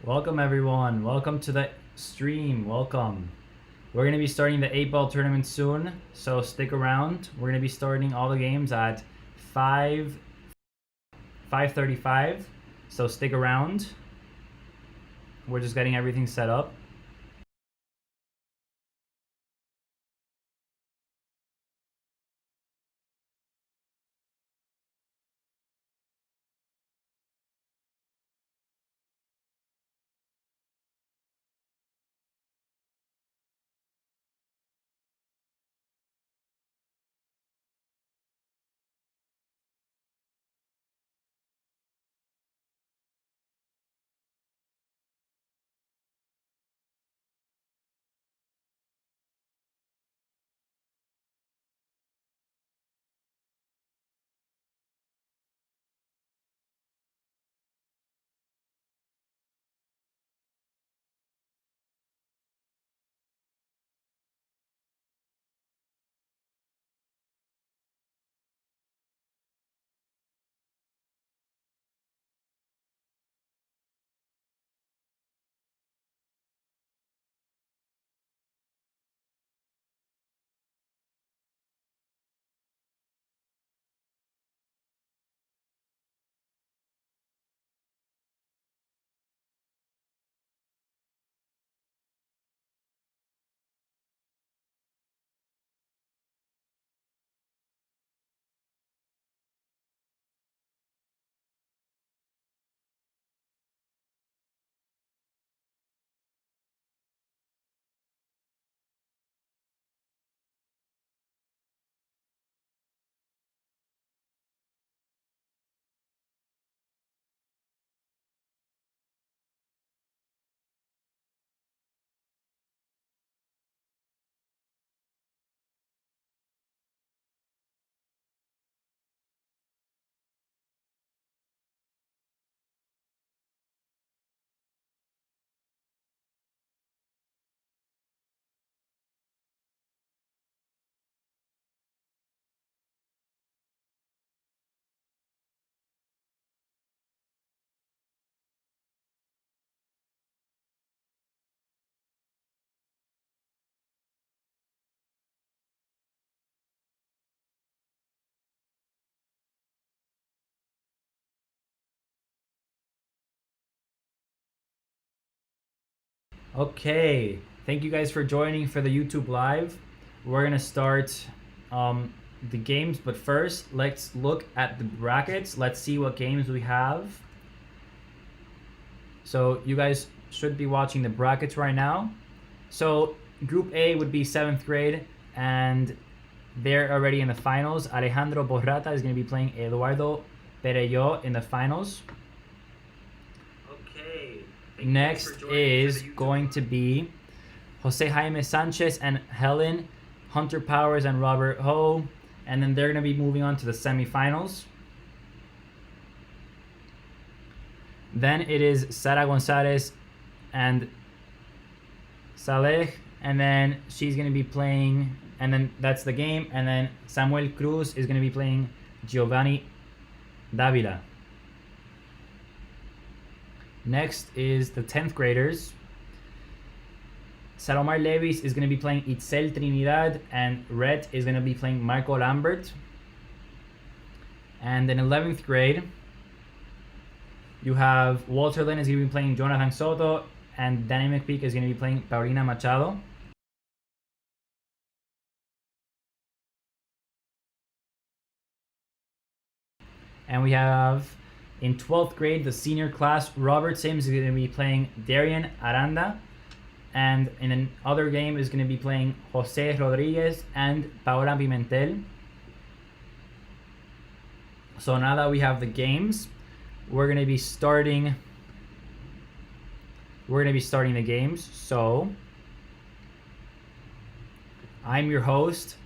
Welcome everyone. Welcome to the stream. Welcome. We're going to be starting the 8-ball tournament soon, so stick around. We're going to be starting all the games at 5:35. So stick around. We're just getting everything set up. Okay, thank you guys for joining for the YouTube live. We're gonna start the games, but first let's look at the brackets. Let's see what games we have. So you guys should be watching the brackets right now. So Group A would be 7th grade, and they're already in the finals. Alejandro Borrata is going to be playing Eduardo Perello in the finals. Okay. Next is going to be Jose Jaime Sanchez and Helen, Hunter Powers and Robert Ho, and then they're going to be moving on to the semifinals. Then it is Sara Gonzalez and Saleh, and then she's going to be playing, and then that's the game, and then Samuel Cruz is going to be playing Giovanni Davila. Next is the 10th graders. Salomar Levis is going to be playing Itzel Trinidad, and Red is going to be playing Marco Lambert. And in 11th grade, you have Walter Lynn is going to be playing Jonathan Soto, and Danny McPeak is going to be playing Paulina Machado. And we have in 12th grade, the senior class, Robert Sims is going to be playing Darian Aranda. And in another game is going to be playing Jose Rodriguez and Paola Pimentel. So now that we have the games, we're going to be starting the games. So I'm your host.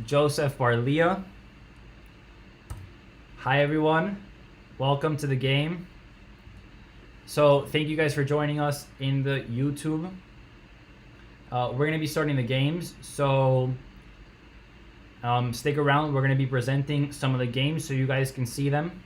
Joseph Barlia. Hi everyone, welcome to the game. So thank you guys for joining us in the YouTube. We're going to be starting the games. So Stick around. We're going to be presenting some of the games so you guys can see them.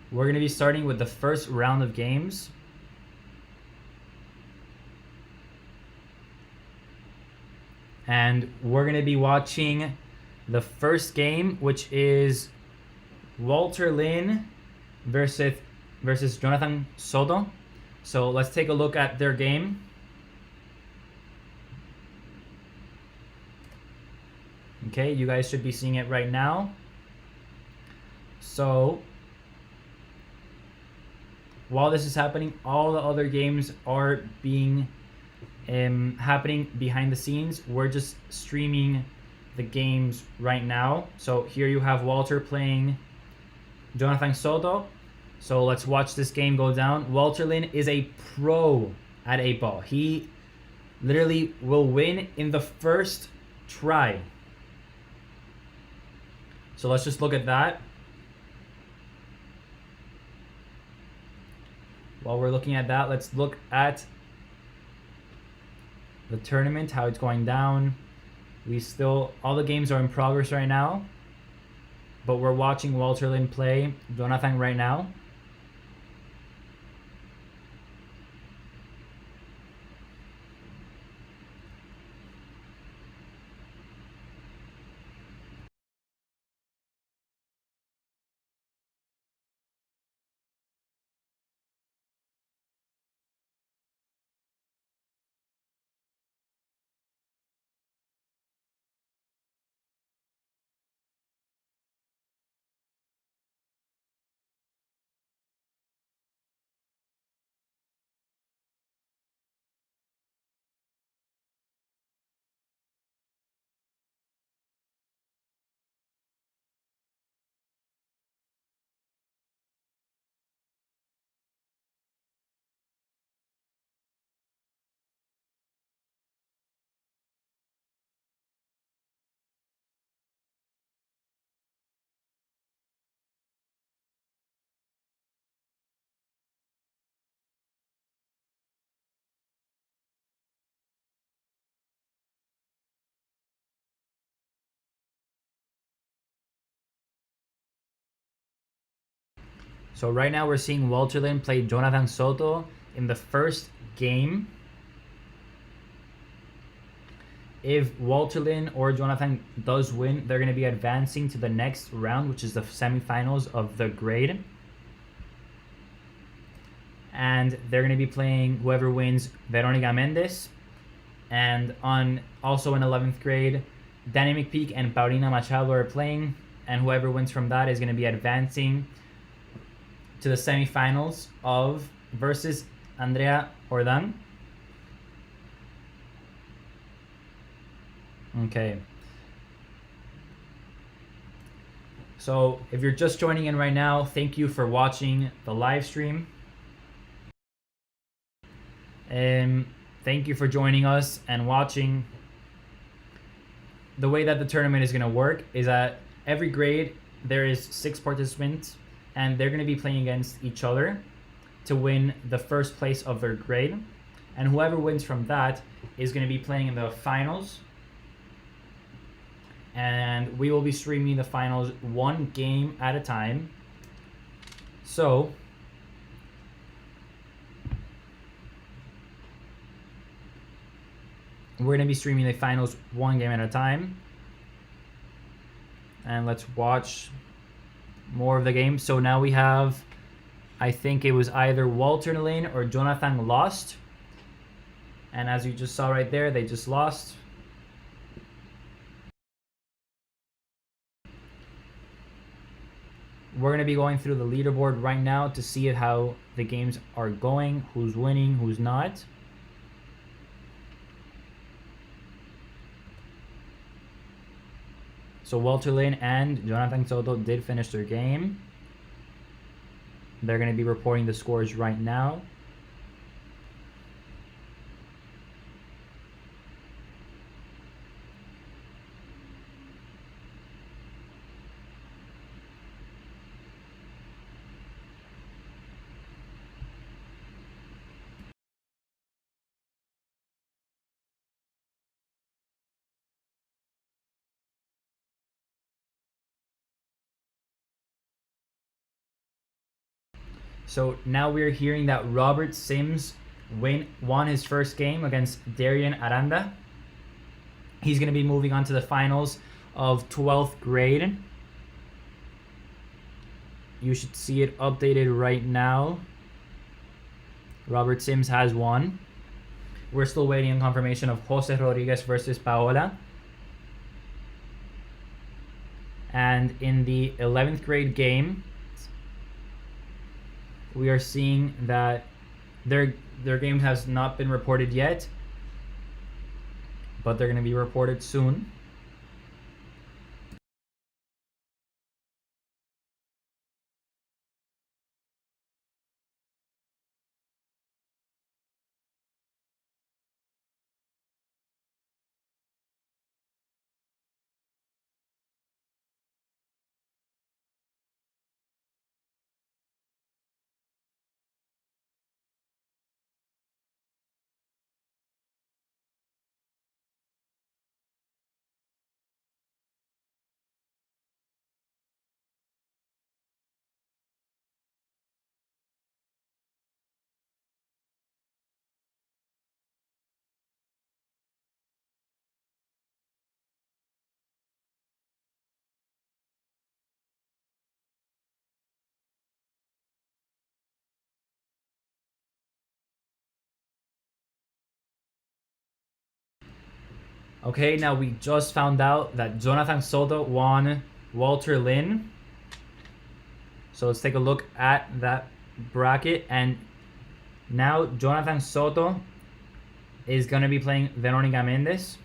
We're going to be starting with the first round of games. And we're going to be watching the first game, which is Walter Lin versus Jonathan Soto. So let's take a look at their game. Okay, you guys should be seeing it right now. So while this is happening, all the other games are being happening behind the scenes. We're just streaming the games right now. So here you have Walter playing Jonathan Soto. So let's watch this game go down. Walter Lin is a pro at 8-ball. He literally will win in the first try. So let's just look at that. While we're looking at that, let's look at the tournament, how it's going down. All the games are in progress right now, but we're watching Walter Lin play Jonathan right now. So right now we're seeing Walter Lin play Jonathan Soto in the first game. If Walter Lin or Jonathan does win, they're going to be advancing to the next round, which is the semifinals of the grade. And they're going to be playing whoever wins Veronica Mendes And on also in 11th grade, Danny McPeak and Paulina Machado are playing, and whoever wins from that is going to be advancing to the semifinals of versus Andrea Ordan. Okay. So if you're just joining in right now, thank you for watching the live stream. Thank you for joining us and watching. The way that the tournament is going to work is that every grade there is 6 participants, and they're going to be playing against each other to win the first place of their grade. And whoever wins from that is going to be playing in the finals. And we will be streaming the finals 1 game at a time. So we're going to be streaming the finals 1 game at a time. And let's watch more of the game. So now we have, I think it was either Walter Lin or Jonathan lost. And as you just saw right there, they just lost. We're going to be going through the leaderboard right now to see how the games are going, who's winning, who's not. So Walter Lin and Jonathan Soto did finish their game. They're going to be reporting the scores right now. So now we're hearing that Robert Sims won his first game against Darian Aranda. He's going to be moving on to the finals of 12th grade. You should see it updated right now. Robert Sims has won. We're still waiting on confirmation of Jose Rodriguez versus Paola. And in the 11th grade game, we are seeing that their game has not been reported yet, but they're going to be reported soon. Okay, now we just found out that Jonathan Soto won Walter Lin. So let's take a look at that bracket. And now Jonathan Soto is going to be playing Veronica Mendes.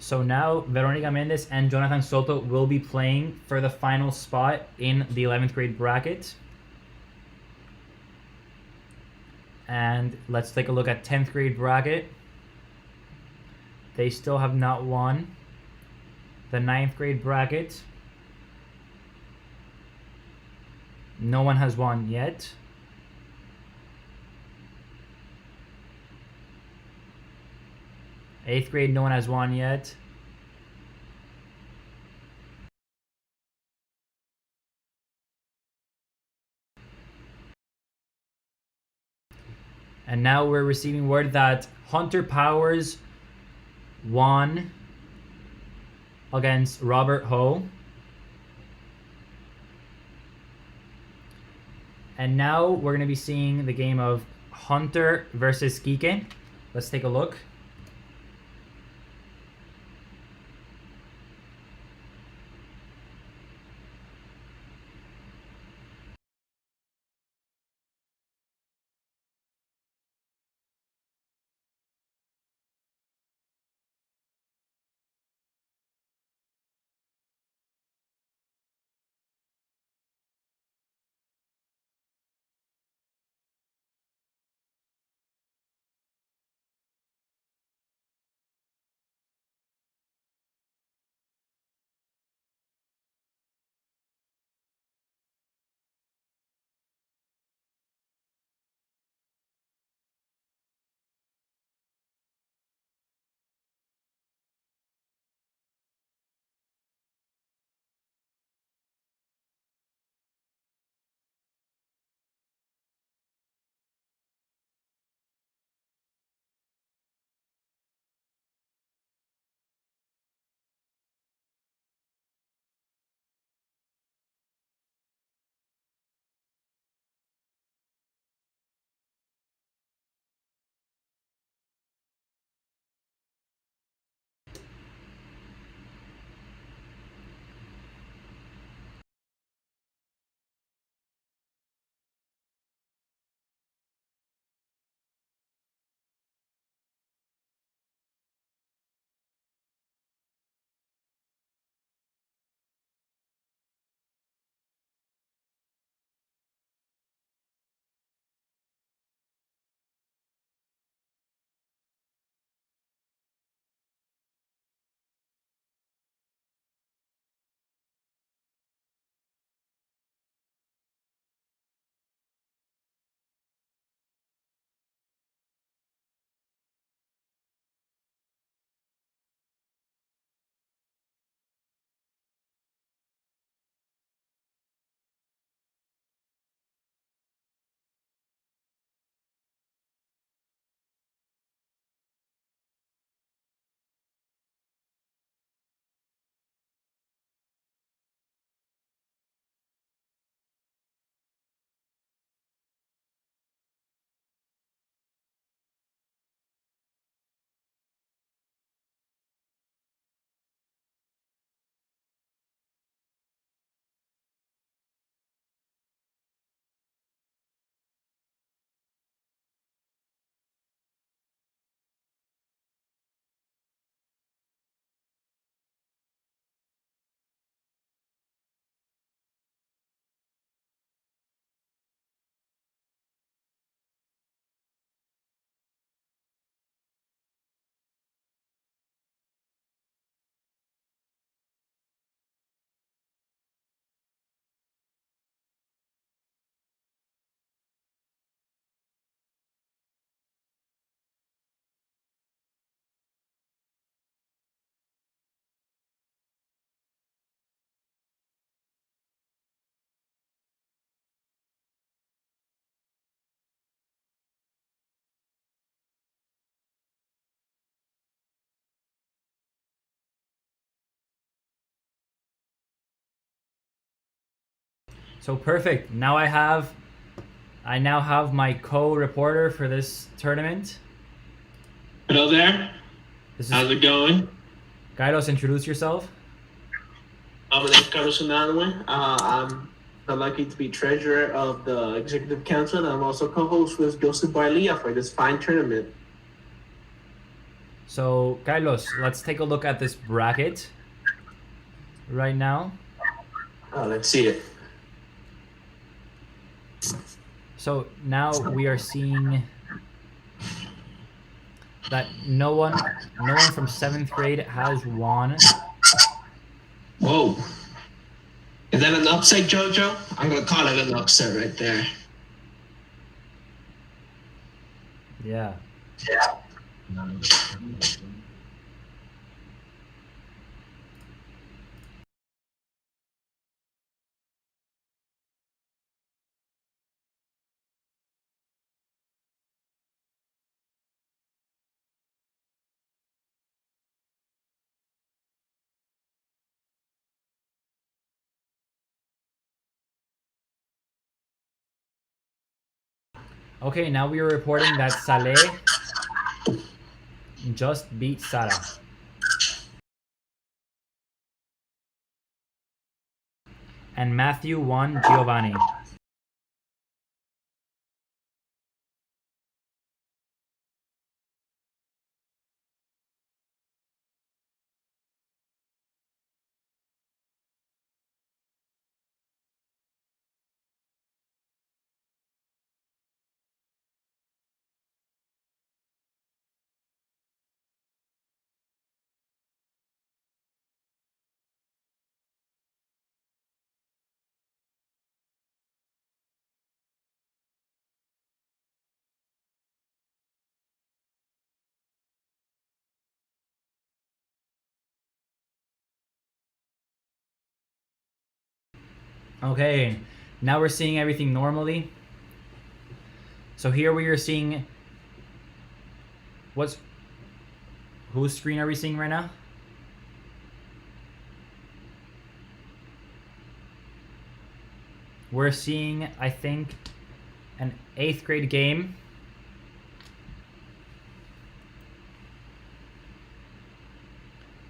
So now Veronica Mendes and Jonathan Soto will be playing for the final spot in the 11th grade bracket. And let's take a look at 10th grade bracket. They still have not won. The 9th grade bracket, no one has won yet. 8th grade, no one has won yet. And now we're receiving word that Hunter Powers won against Robert Ho. And now we're going to be seeing the game of Hunter versus Kike. Let's take a look. So perfect. Now I now have my co-reporter for this tournament. Hello there. How's it going? Carlos, introduce yourself. My name is Carlos Unanue. I'm lucky to be treasurer of the executive council, and I'm also co-host with Joseph Barlia for this fine tournament. So Carlos, let's take a look at this bracket right now. Let's see it. So now we are seeing that no one from 7th grade has won. Whoa. Is that an upset, Jojo? I'm going to call it an upset right there. Yeah. Okay, now we are reporting that Saleh just beat Sara. And Matthew won Giovanni. Okay, now we're seeing everything normally. So here we are seeing whose screen are we seeing right now? We're seeing, I think, an 8th grade game.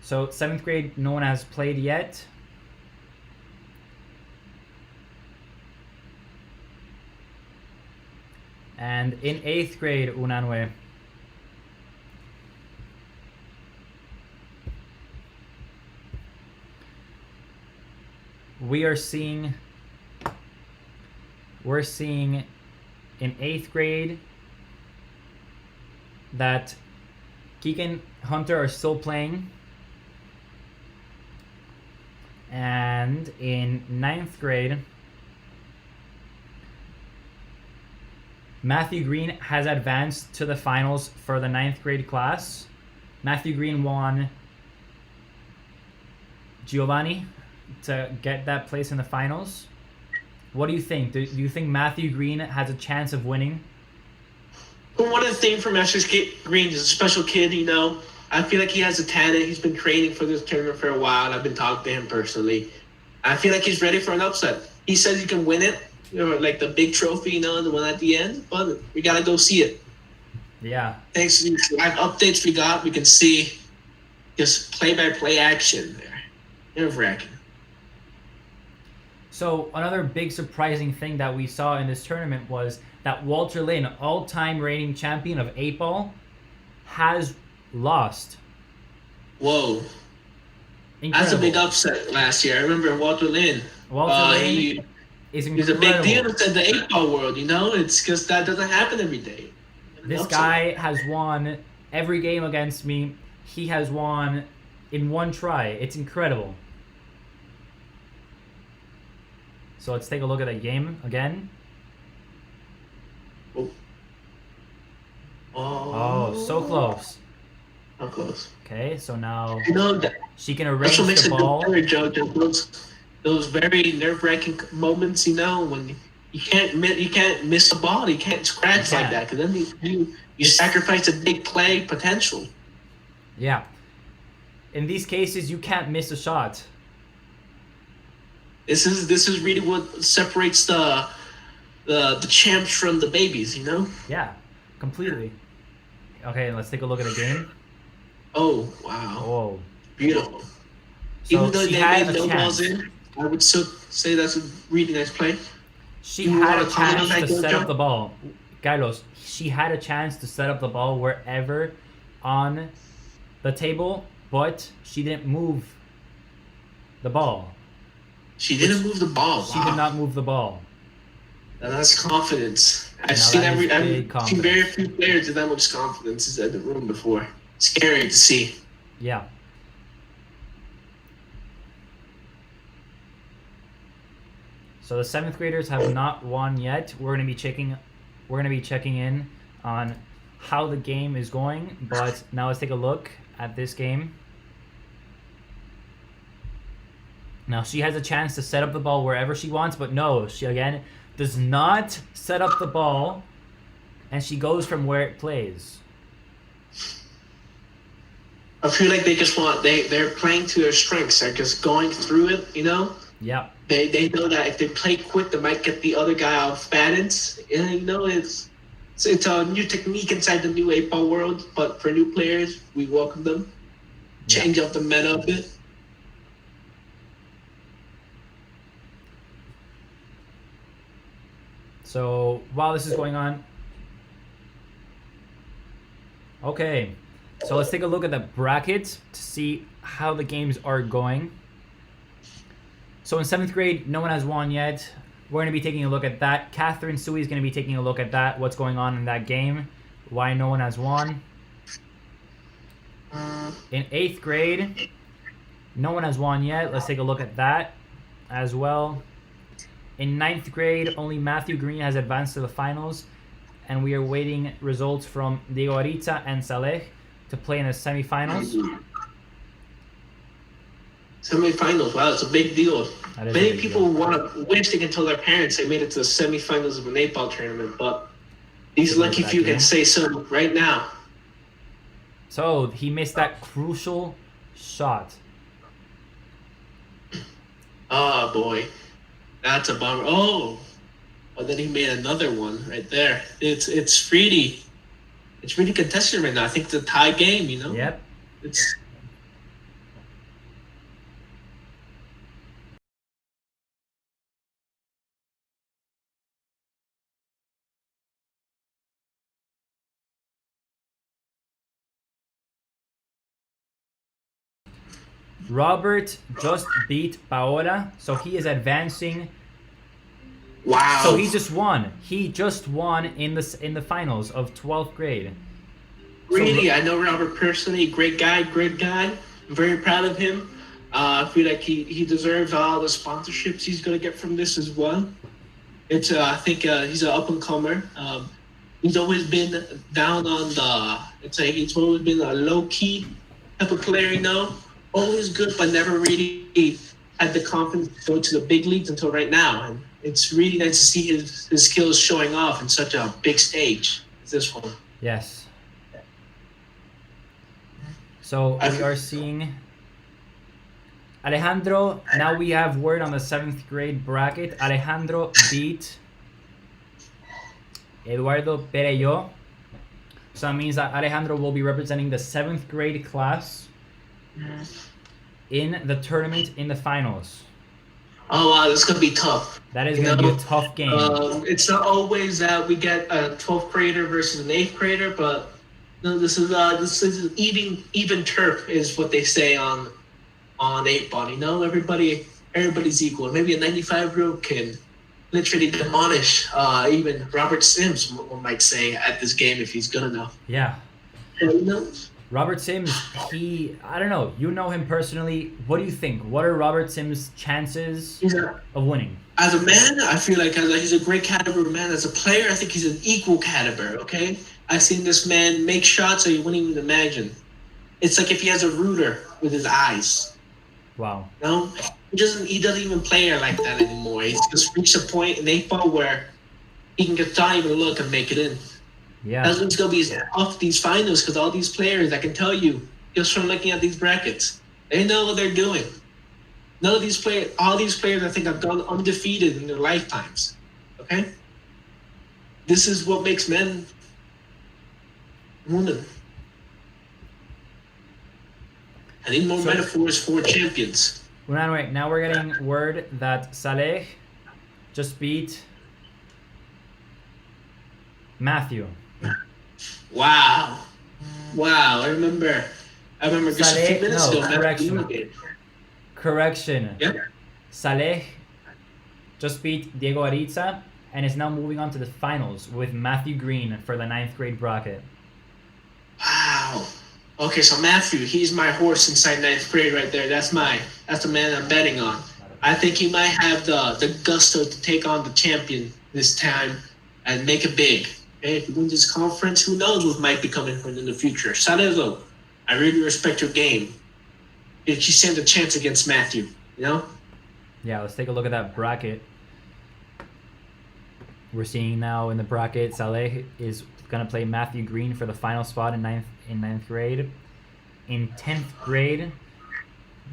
So 7th grade, no one has played yet. And in 8th grade, Unanue, we're seeing in 8th grade that Keegan and Hunter are still playing. And in 9th grade, Matthew Green has advanced to the finals for the 9th grade class. Matthew Green won Giovanni to get that place in the finals. What do you think? Do you think Matthew Green has a chance of winning? But one of the things from SJS Green is a special kid, you know. I feel like he has a talent. He's been training for this tournament for a while. I've been talking to him personally. I feel like he's ready for an upset. He says he can win it, you know, like the big trophy, you know, the one at the end. But we gotta go see it. Yeah. Thanks to the updates we got, we can see just play-by-play action there. Nerve-wracking. So another big surprising thing that we saw in this tournament was that Walter Lynn, all-time reigning champion of 8-ball, has lost. Whoa. Incredible. That's a big upset last year. I remember Walter Lynn. Walter Lynn is incredible. He's a big deal in the 8-ball world, you know? It's because that doesn't happen every day. This guy has won every game against me. He has won in one try. It's incredible. So let's take a look at that game again. Oh, so close. How close? Okay, so now you know that she can arrange what makes the ball. Those very nerve-wracking moments, you know, when you can't miss a ball, you can't scratch like that, because then you sacrifice a big play potential. Yeah. In these cases, you can't miss a shot. This is really what separates the champs from the babies, you know? Yeah, completely. Okay, let's take a look at the game. Oh, wow. Oh. Beautiful. So even though she they had made a no chance. balls in, I would still say that's a really nice play. She You had wanna a comment on chance that, to set Jojo? up the ball. Carlos, she had a chance to set up the ball wherever on the table, but she didn't move the ball. She didn't move the ball. She Wow. did not move the ball. Now that's confidence. I've Now seen that is I've big seen confidence. very few players with that much confidence in the room before. Scary to see. Yeah. So the 7th graders have not won yet. We're gonna be checking in on how the game is going. But now let's take a look at this game. Now she has a chance to set up the ball wherever she wants, but no, she again does not set up the ball, and she goes from where it plays. I feel like they just they're playing to their strengths. They're just going through it, you know? Yeah. They know that if they play quick, they might get the other guy off balance. And you know, it's It's a new technique inside the new 8-ball world, but for new players, we welcome them. Change up the meta a bit. So while this is going on, okay, so let's take a look at the bracket to see how the games are going. So in 7th grade, no one has won yet. We're going to be taking a look at that. Catherine Sui is going to be taking a look at that. What's going on in that game? Why no one has won? In 8th grade, no one has won yet. Let's take a look at that as well. In 9th grade, only Matthew Green has advanced to the finals, and we are waiting results from Diego Ariza and Saleh to play in the semifinals. Semifinals, wow, it's a big deal. Many people deal. wish they can tell their parents they made it to the semifinals of an 8-ball tournament, but these lucky few can say so right now. So he missed that crucial shot. Oh boy, that's a bummer. Oh, but then he made another one right there. It's really contested right now. I think it's a tie game. You know. Yep. It's. Robert just beat Paola, so he is advancing. Wow. So he just won. He just won in the finals of 12th grade. Really, I know Robert personally. Great guy. I'm very proud of him. I feel like he deserves all the sponsorships he's gonna get from this as well. It's I think he's an up and comer. He's always been down on the. He's always been a low key type of player, you know. Always good, but never really had the confidence to go to the big leagues until right now. And it's really nice to see his skills showing off in such a big stage as this one. Yes. So we are seeing Alejandro. Now we have word on the 7th grade bracket. Alejandro beat Eduardo Perello. So that means that Alejandro will be representing the 7th grade class in the tournament in the finals. Oh wow, this is gonna be tough. That is gonna be a tough game. It's not always that we get a 12th grader versus an 8th grader, but no, this is even turf is what they say on 8-ball. You know, everybody's equal. Maybe a 95-year-old can literally demolish even Robert Sims, one might say, at this game if he's good enough. Yeah. You know? Robert Sims, I don't know, you know him personally. What do you think? What are Robert Sims' chances of winning? As a man, I feel like he's a great caliber man. As a player, I think he's an equal caliber, okay? I've seen this man make shots that you wouldn't even imagine. It's like if he has a rooter with his eyes. Wow. You know? He doesn't even play like that anymore. He's just reached a point in 8-ball where he can just not even look and make it in. Yeah. That's what's going to be off these finals, because all these players, I can tell you, just from looking at these brackets, they know what they're doing. All these players, I think, have gone undefeated in their lifetimes. Okay? This is what makes men women. I need more metaphors for champions. Well, anyway, now we're getting word that Saleh just beat Matthew. Wow. I remember just a few minutes ago. Correction. Yeah. Saleh just beat Diego Ariza and is now moving on to the finals with Matthew Green for the 9th grade bracket. Wow. Okay, so Matthew, he's my horse inside 9th grade right there. That's the man I'm betting on. I think he might have the gusto to take on the champion this time and make it big. Okay, if he wins this conference, who knows what might be coming for him in the future. Sarezo, I really respect your game. Did you stand a chance against Matthew? You know? Yeah, let's take a look at that bracket. We're seeing now in the bracket, Saleh is gonna play Matthew Green for the final spot in 9th grade. In 10th grade,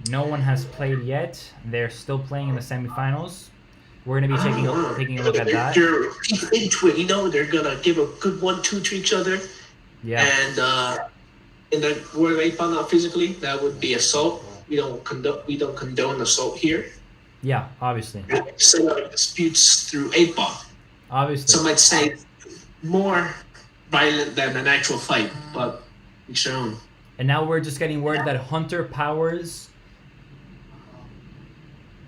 no one has played yet. They're still playing in the semifinals. We're going to be taking a look at that. They're into it, you know. They're gonna give a good 1-2 to each other. Yeah. And in the word 8-ball, not physically, that would be assault. We don't condone assault here. Yeah, obviously. Settle disputes through 8-ball. Obviously. Some might say more violent than an actual fight, but each their own. And now we're just getting word that Hunter Powers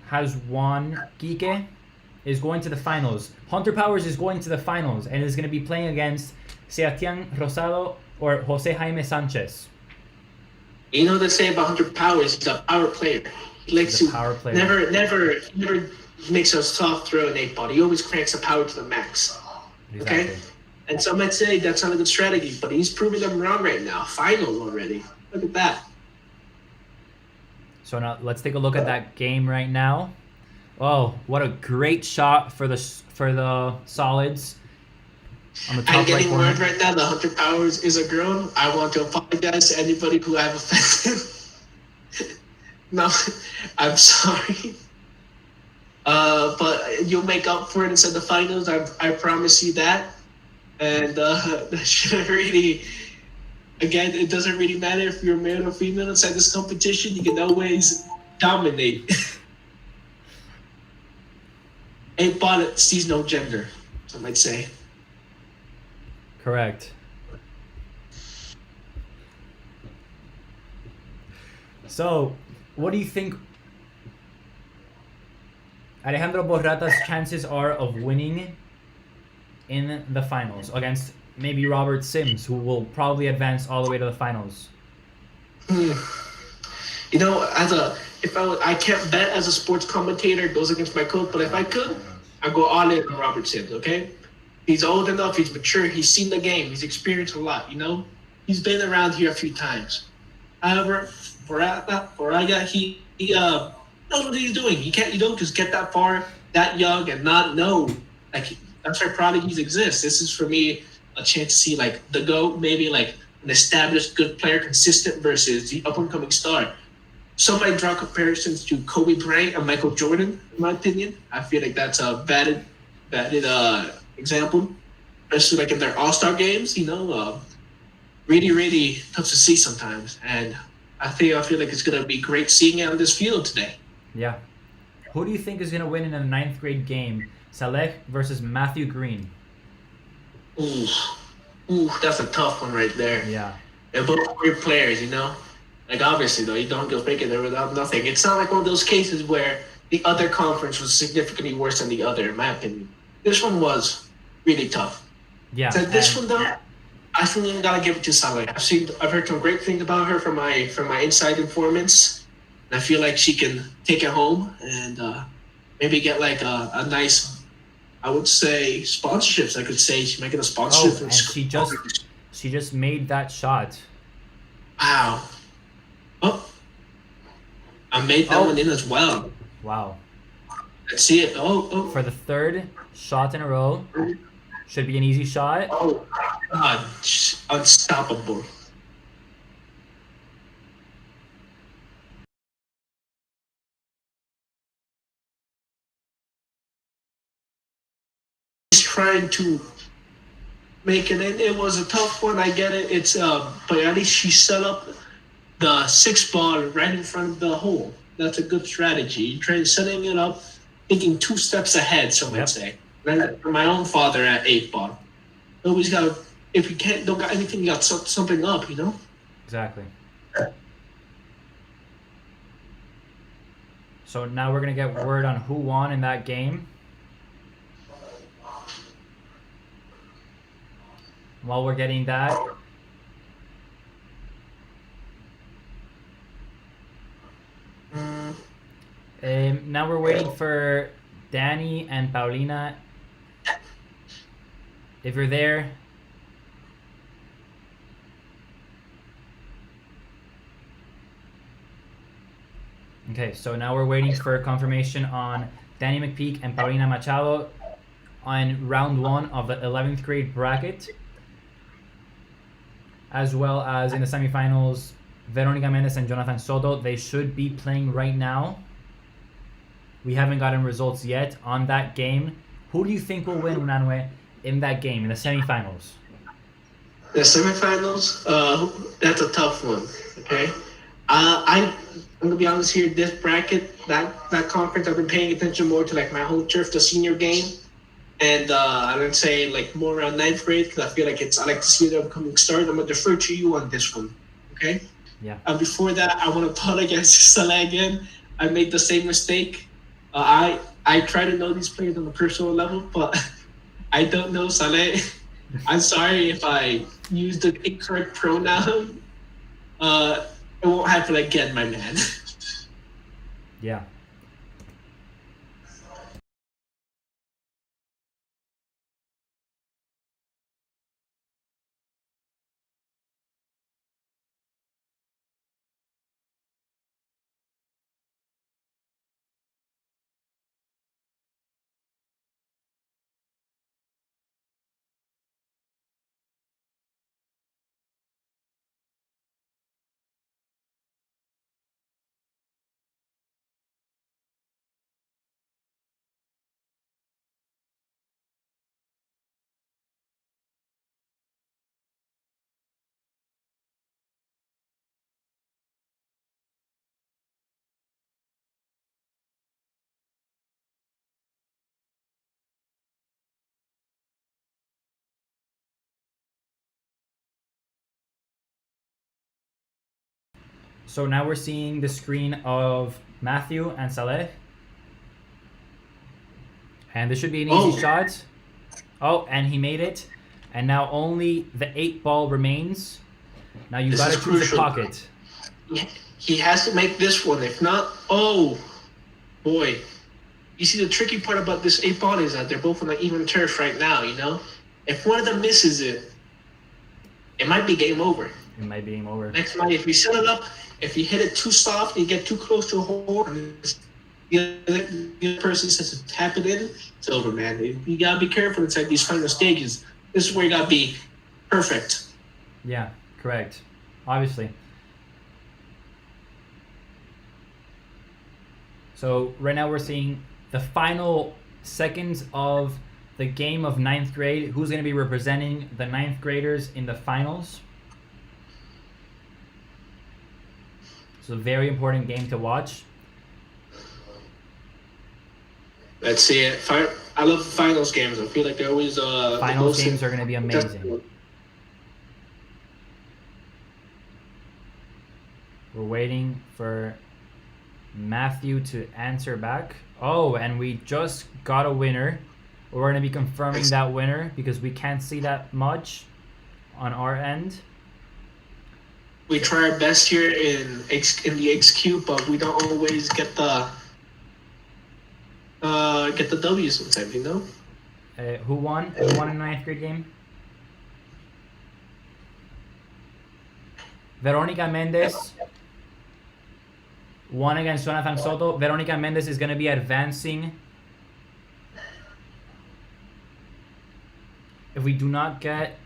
has won. Quique is going to the finals. Hunter Powers is going to the finals and is going to be playing against Sebastián Rosado or Jose Jaime Sanchez. You know what they say about Hunter Powers? He's a power player. He likes to power player. Never makes a soft throw in 8-ball. He always cranks the power to the max. Exactly. Okay? And some might say that's not a good strategy, but he's proving them wrong right now. Finals already. Look at that. So now let's take a look at that game right now. Oh, what a great shot for the solids on the top I'm getting right corner. word right now that Hunter Powers is a girl. I want to apologize to anybody who I've offended. No, I'm sorry. But you'll make up for it in the finals. I promise you that. And that should really, again, it doesn't really matter if you're male or female inside this competition. You can always dominate. 8-ball sees no gender, some might say. Correct. So, what do you think Alejandro Borrata's chances are of winning in the finals against maybe Robert Sims, who will probably advance all the way to the finals? You know, I can't bet as a sports commentator. It goes against my code. But if I could, I'd go all in on Robert Sims. Okay, he's old enough. He's mature. He's seen the game. He's experienced a lot. You know, he's been around here a few times. However, Borrata, he knows what he's doing. You don't just get that far, that young, and not know. Like, that's why prodigies exist. This is for me a chance to see like the GOAT, maybe like an established good player, consistent versus the up and coming star. Some might draw comparisons to Kobe Bryant and Michael Jordan, in my opinion. I feel like that's a valid example, especially like in their All-Star games. You know, really tough to see sometimes, and I feel like it's gonna be great seeing it on this field today. Yeah. Who do you think is gonna win in a 9th grade game? Saleh versus Matthew Green. Ooh, that's a tough one right there. Yeah. They're both great players, you know. Like, obviously, though, you don't go make it there without nothing. It's not like one of those cases where the other conference was significantly worse than the other, in my opinion. This one was really tough. Yeah. So this one, though, I think gotta give it to Saleh. I've heard some great things about her from my inside informants, and I feel like she can take it home and maybe get like a nice, I would say, sponsorships. I could say she might get a sponsorship. Oh, and she just made that shot. Wow. Oh, I made that one in as well. Wow. Let's see it. Oh. For the 3rd shot in a row. Should be an easy shot. Oh, God. Unstoppable. He's trying to make it in. It was a tough one. I get it. It's but at least she set up the 6-ball right in front of the hole. That's a good strategy. Setting it up, thinking 2 steps ahead, some might say. For my own father at 8-ball. Always got, if you don't got anything, you got something up, you know? Exactly. So now we're going to get word on who won in that game. While we're getting that, now we're waiting for Danny and Paulina. If you're there. Okay, so now we're waiting for confirmation on Danny McPeak and Paulina Machado on round 1 of the 11th grade bracket, as well as in the semifinals, Veronica Mendez and Jonathan Soto. They should be playing right now. We haven't gotten results yet on that game. Who do you think will win, Unanue, in that game, in the semifinals? The semifinals, that's a tough one. Okay, I'm gonna be honest here. This bracket, that conference, I've been paying attention more to like my home turf, the senior game, and I would say like more around ninth grade because I feel like I like to see the upcoming start. I'm gonna defer to you on this one. Okay. Yeah. Before that, I want to punt against Salah again. I made the same mistake. I try to know these players on a personal level, but I don't know Saleh. I'm sorry if I used the incorrect pronoun. It won't happen again, my man. Yeah. So now we're seeing the screen of Matthew and Saleh. And this should be an easy shot. Oh, and he made it. And now only the 8 ball remains. Now you got to choose a pocket. He has to make this one. If not, oh boy. You see, the tricky part about this 8 ball is that they're both on an even turf right now, you know? If one of them misses it, it might be game over. It might be game over. Next night, if you set it up, if you hit it too soft, you get too close to a hole, and the other person says to tap it in, it's over, man. You gotta be careful inside these final stages. This is where you gotta be perfect. Yeah, correct. Obviously. So right now we're seeing the final seconds of the game of 9th grade. Who's going to be representing the 9th graders in the finals? It's a very important game to watch. Let's see it. I love finals games. I feel like they're always finals games are going to be amazing. We're waiting for Matthew to answer back. Oh, and we just got a winner. We're going to be confirming that winner because we can't see that much on our end. We try our best here in the XQ, but we don't always get the W sometimes, you know? Who won? Who won in the 9th grade game? Veronica Mendez won against Jonathan Soto. Veronica Mendez is going to be advancing. If we do not get...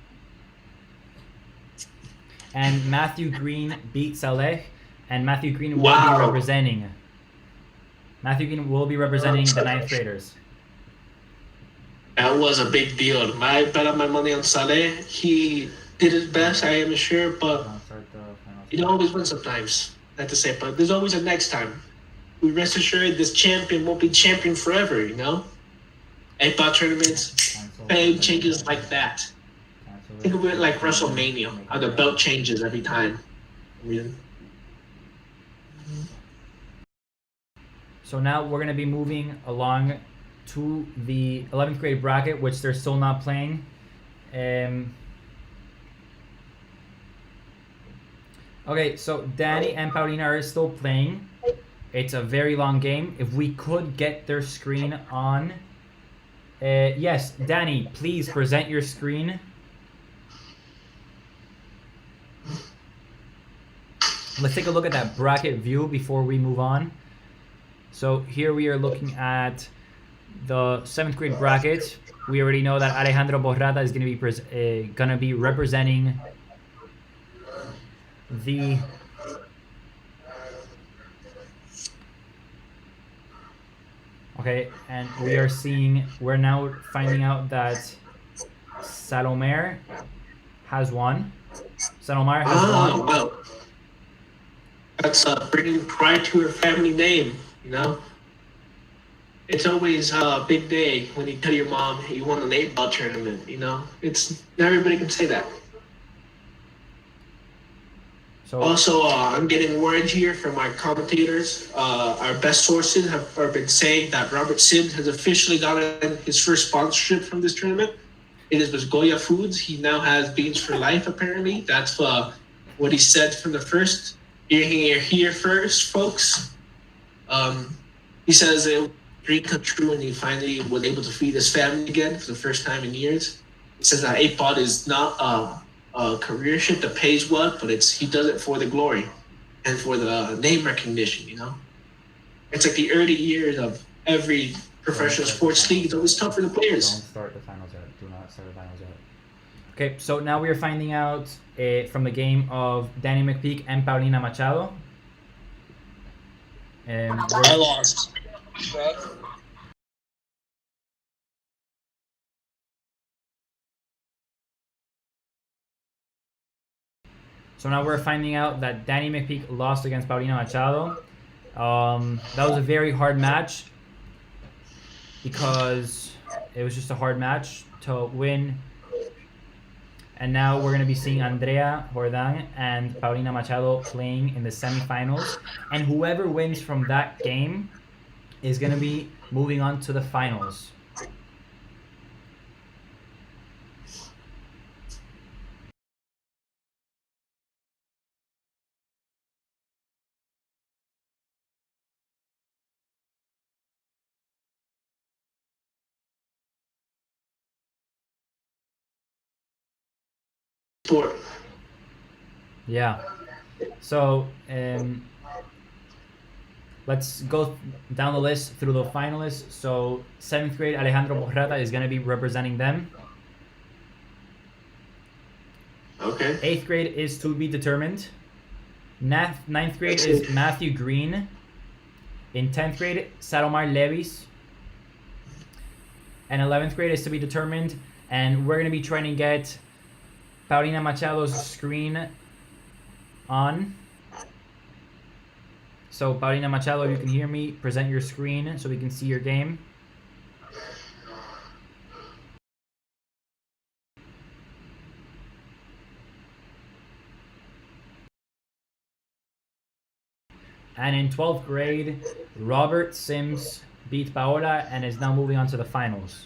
And Matthew Green beat Saleh, and Matthew Green will be representing. Matthew Green will be representing the 9th graders. That was a big deal. I bet on my money on Saleh. He did his best, I am sure, but you don't always win sometimes. Not to say, but there's always a next time. We rest assured this champion won't be champion forever, you know? 8-ball tournaments, big changes like that. Think of it like WrestleMania, how the belt changes every time. So now we're going to be moving along to the 11th grade bracket, which they're still not playing. Okay, so Danny and Paulina are still playing. It's a very long game. If we could get their screen on. Yes, Danny, please present your screen. Let's take a look at that bracket view before we move on. So here we are looking at the 7th grade bracket. We already know that Alejandro Borrata is going to be representing the Okay, and we're now finding out that Salomar has won. Salomar has won. Wow. That's bringing pride to her family name, you know? It's always a big day when you tell your mom you won an 8-ball tournament, you know? It's not everybody can say that. So Also, I'm getting word here from our commentators. Our best sources have been saying that Robert Sims has officially gotten his first sponsorship from this tournament. It is with Goya Foods. He now has beans for life, apparently. That's what he said from the first. You're here first, folks. He says it was a dream come true and he finally was able to feed his family again for the first time in years. He says that 8-ball is not a career ship that pays well, but he does it for the glory and for the name recognition, you know? It's like the early years of every professional sports league. It's always tough for the players. don't start the finals yet. Do not start the finals yet. Okay, so now we are finding out from the game of Danny McPeak and Paulina Machado. I lost. So now we're finding out that Danny McPeak lost against Paulina Machado. That was a very hard match because it was just a hard match to win. And now we're going to be seeing Andrea Jordan and Paulina Machado playing in the semifinals. And whoever wins from that game is going to be moving on to the finals. Sport. Yeah. So let's go down the list through the finalists. So 7th grade Alejandro Borrata is going to be representing them. Okay. 8th grade is to be determined. 9th grade is Matthew Green. In 10th grade, Salomar Levis. And 11th grade is to be determined. And we're going to be trying to get Paulina Machado's screen on. So Paulina Machado, if you can hear me, present your screen so we can see your game. And in 12th grade, Robert Sims beat Paola and is now moving on to the finals.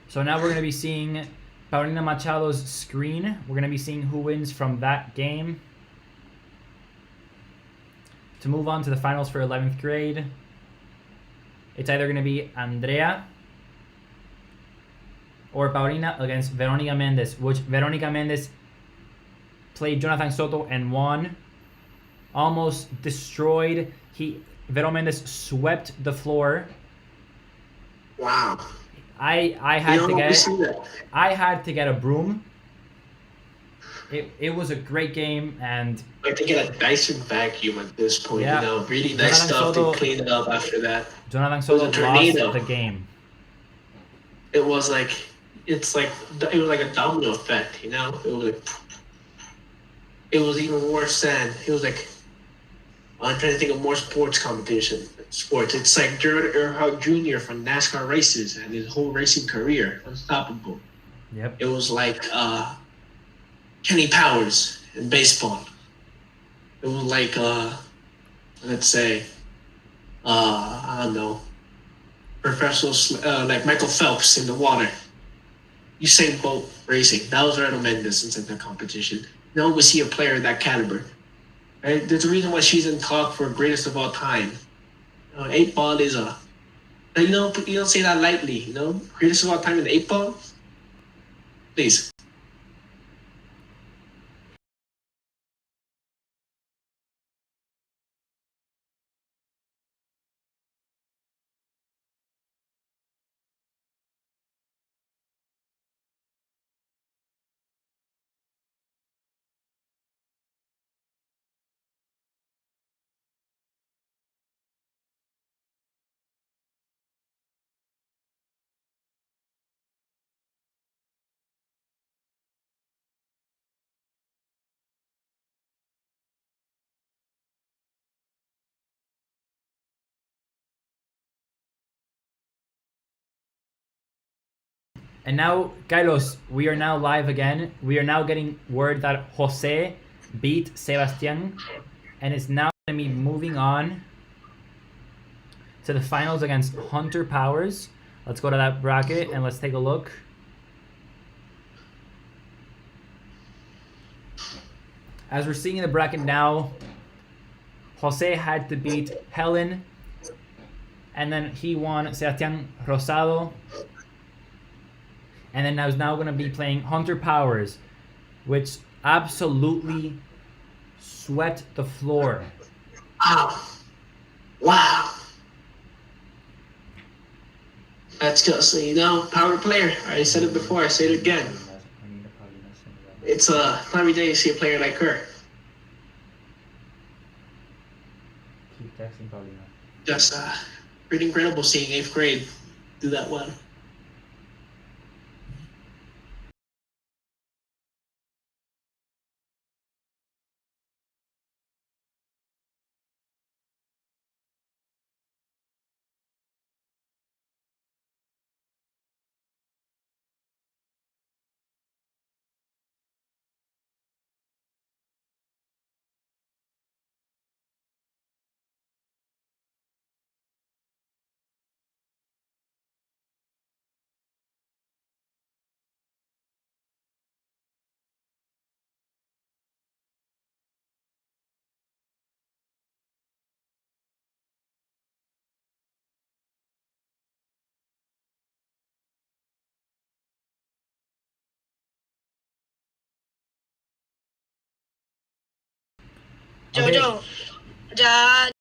So now we're going to be seeing Paulina Machado's screen. We're going to be seeing who wins from that game. To move on to the finals for 11th grade, it's either going to be Andrea or Paulina against Veronica Mendez, which Veronica Mendez played Jonathan Soto and won. Almost destroyed. Vero Mendez swept the floor. Wow. I had to get a broom. It was a great game, and I have to get a Dyson vacuum at this point. Yeah. You know, really nice Jonathan stuff Soto- to clean it up after that. Jonathan Soto It was a lost tornado. the game. It was like it was like a domino effect. You know, it was even worse than it was like. I'm trying to think of more sports. It's like Jared Earhart Jr. from NASCAR races and his whole racing career, unstoppable. Yep. It was like Kenny Powers in baseball. It was like, let's say, I don't know, professional, like Michael Phelps in the water. Usain Bolt racing. That was Renato Mendes inside that competition. No one would see a player of that caliber. Right? There's a reason why she's in talk for greatest of all time. 8 ball is a, you don't say that lightly. Greatest of all time in 8 ball. Please. And now, Carlos, we are now live again. We are now getting word that Jose beat Sebastian and is now going to be moving on to the finals against Hunter Powers. Let's go to that bracket and let's take a look. As we're seeing in the bracket now, Jose had to beat Helen, and then he won Sebastian Rosado. And then I was now going to be playing Hunter Powers, which absolutely swept the floor. Wow. That's just, power player. I said it before, I say it again. It's not every day you see a player like her. Keep texting Paulina. Just pretty incredible seeing 8th grade do that well. Okay. Jojo, ya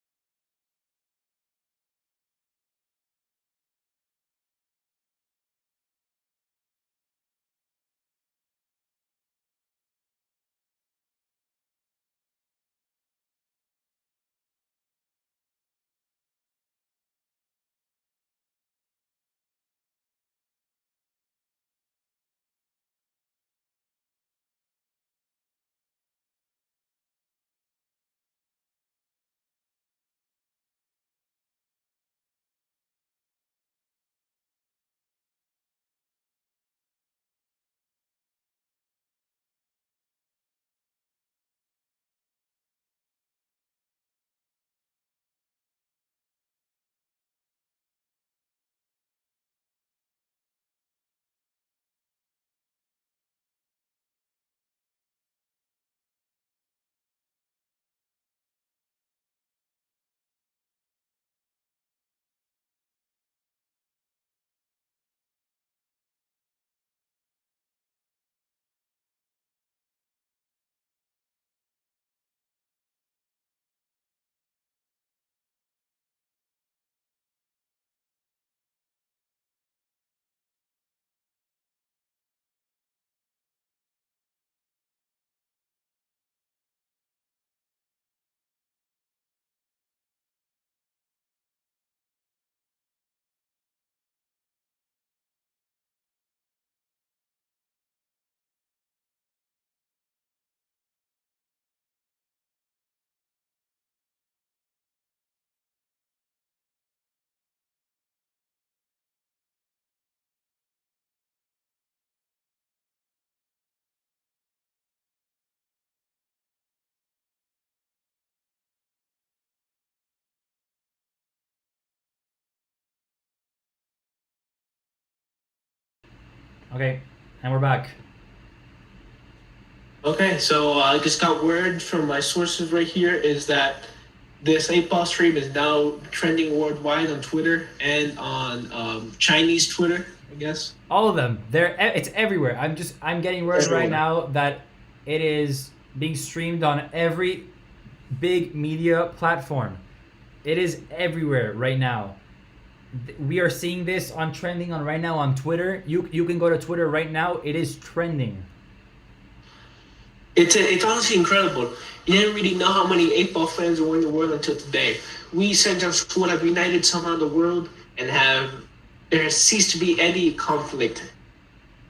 Okay, and we're back. Okay, so I just got word from my sources right here is that this 8-ball stream is now trending worldwide on Twitter and on Chinese Twitter, I guess. All of them. It's everywhere. I'm getting word right Everywhere. now that it is being streamed on every big media platform. It is everywhere right now. We are seeing this on trending on right now on Twitter. You can go to Twitter right now. It is trending. It's honestly incredible. You didn't really know how many 8-ball fans were in the world until today. We St. John's School have united somehow the world and there has ceased to be any conflict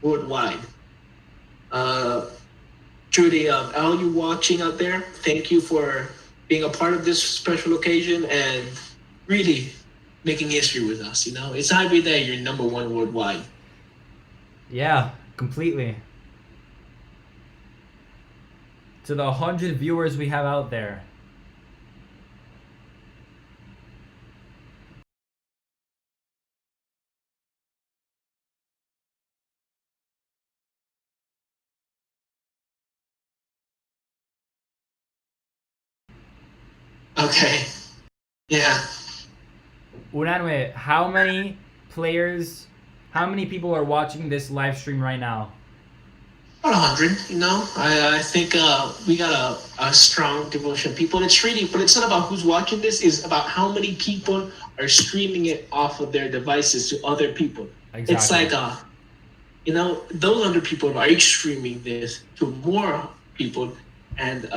worldwide. Trudy, all you watching out there, thank you for being a part of this special occasion and really making history with us. You know, it's not every day you're number one worldwide. Yeah, completely. To the 100 viewers we have out there. Okay. Yeah. Unanue, how many people are watching this live stream right now? About 100, you know. I think we got a strong devotion of people. And it's really, but it's not about who's watching this. It's about how many people are streaming it off of their devices to other people. Exactly. It's like, you know, those 100 people are streaming this to more people, and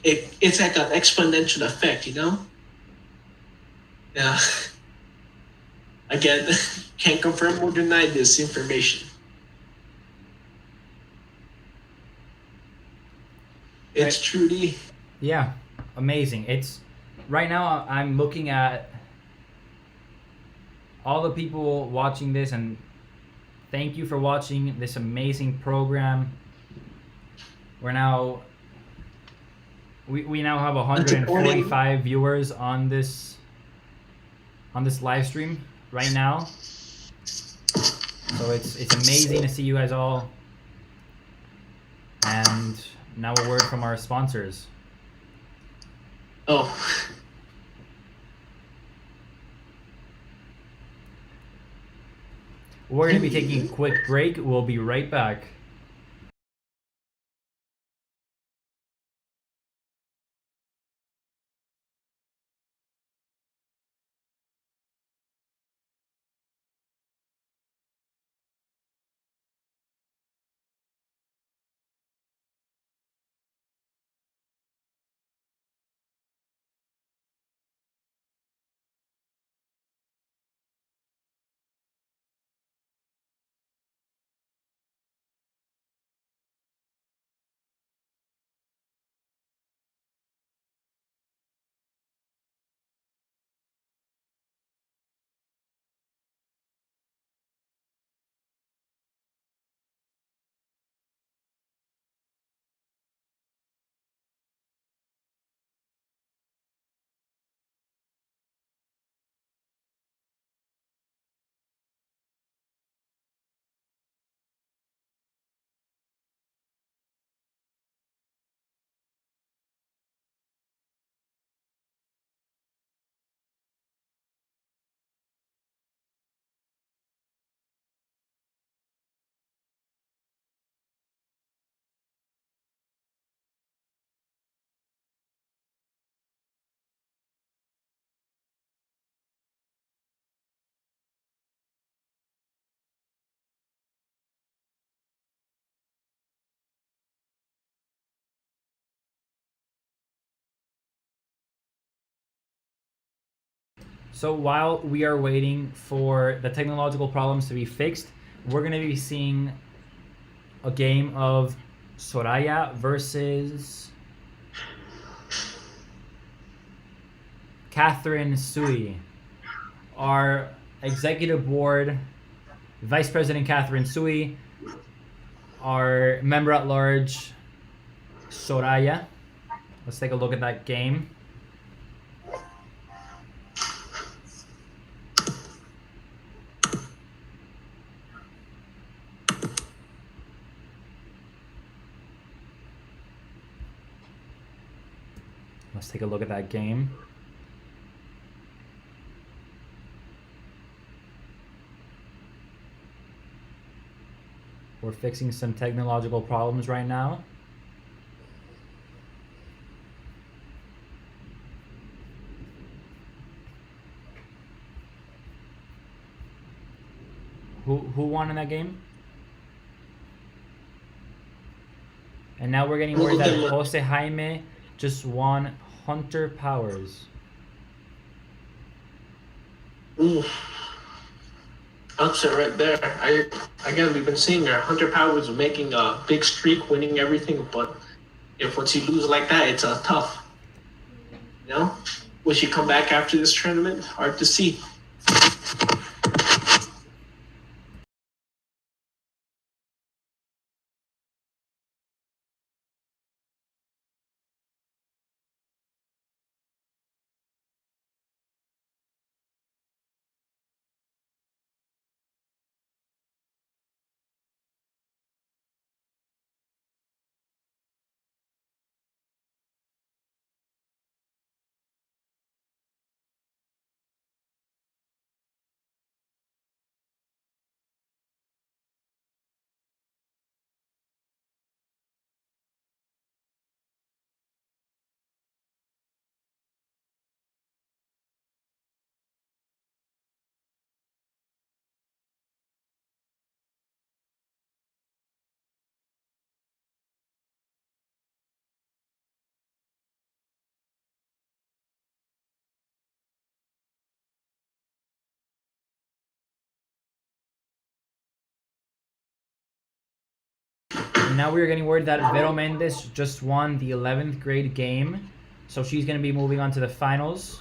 it's like an exponential effect, you know. Yeah. Again, can't confirm or deny this information. It's truly. Yeah, amazing. It's right now I'm looking at all the people watching this, and thank you for watching this amazing program. We now have 145 viewers on this live stream right now. So it's amazing to see you guys all. And now a word from our sponsors. Oh. We're going to be taking a quick break. We'll be right back. So while we are waiting for the technological problems to be fixed, we're going to be seeing a game of Soraya versus Catherine Sui. Our executive board, Vice President Catherine Sui, our member at large, Soraya. Let's take a look at that game. Let's take a look at that game. We're fixing some technological problems right now. Who won in that game? And now we're getting word that Jose Jaime just won Hunter Powers. Ooh. Upset right there. Again, we've been seeing her. Hunter Powers making a big streak, winning everything, but if once you lose like that, it's tough. You know? Will she come back after this tournament? Hard to see. And now we're getting word that Vero Mendes just won the 11th grade game. So she's going to be moving on to the finals.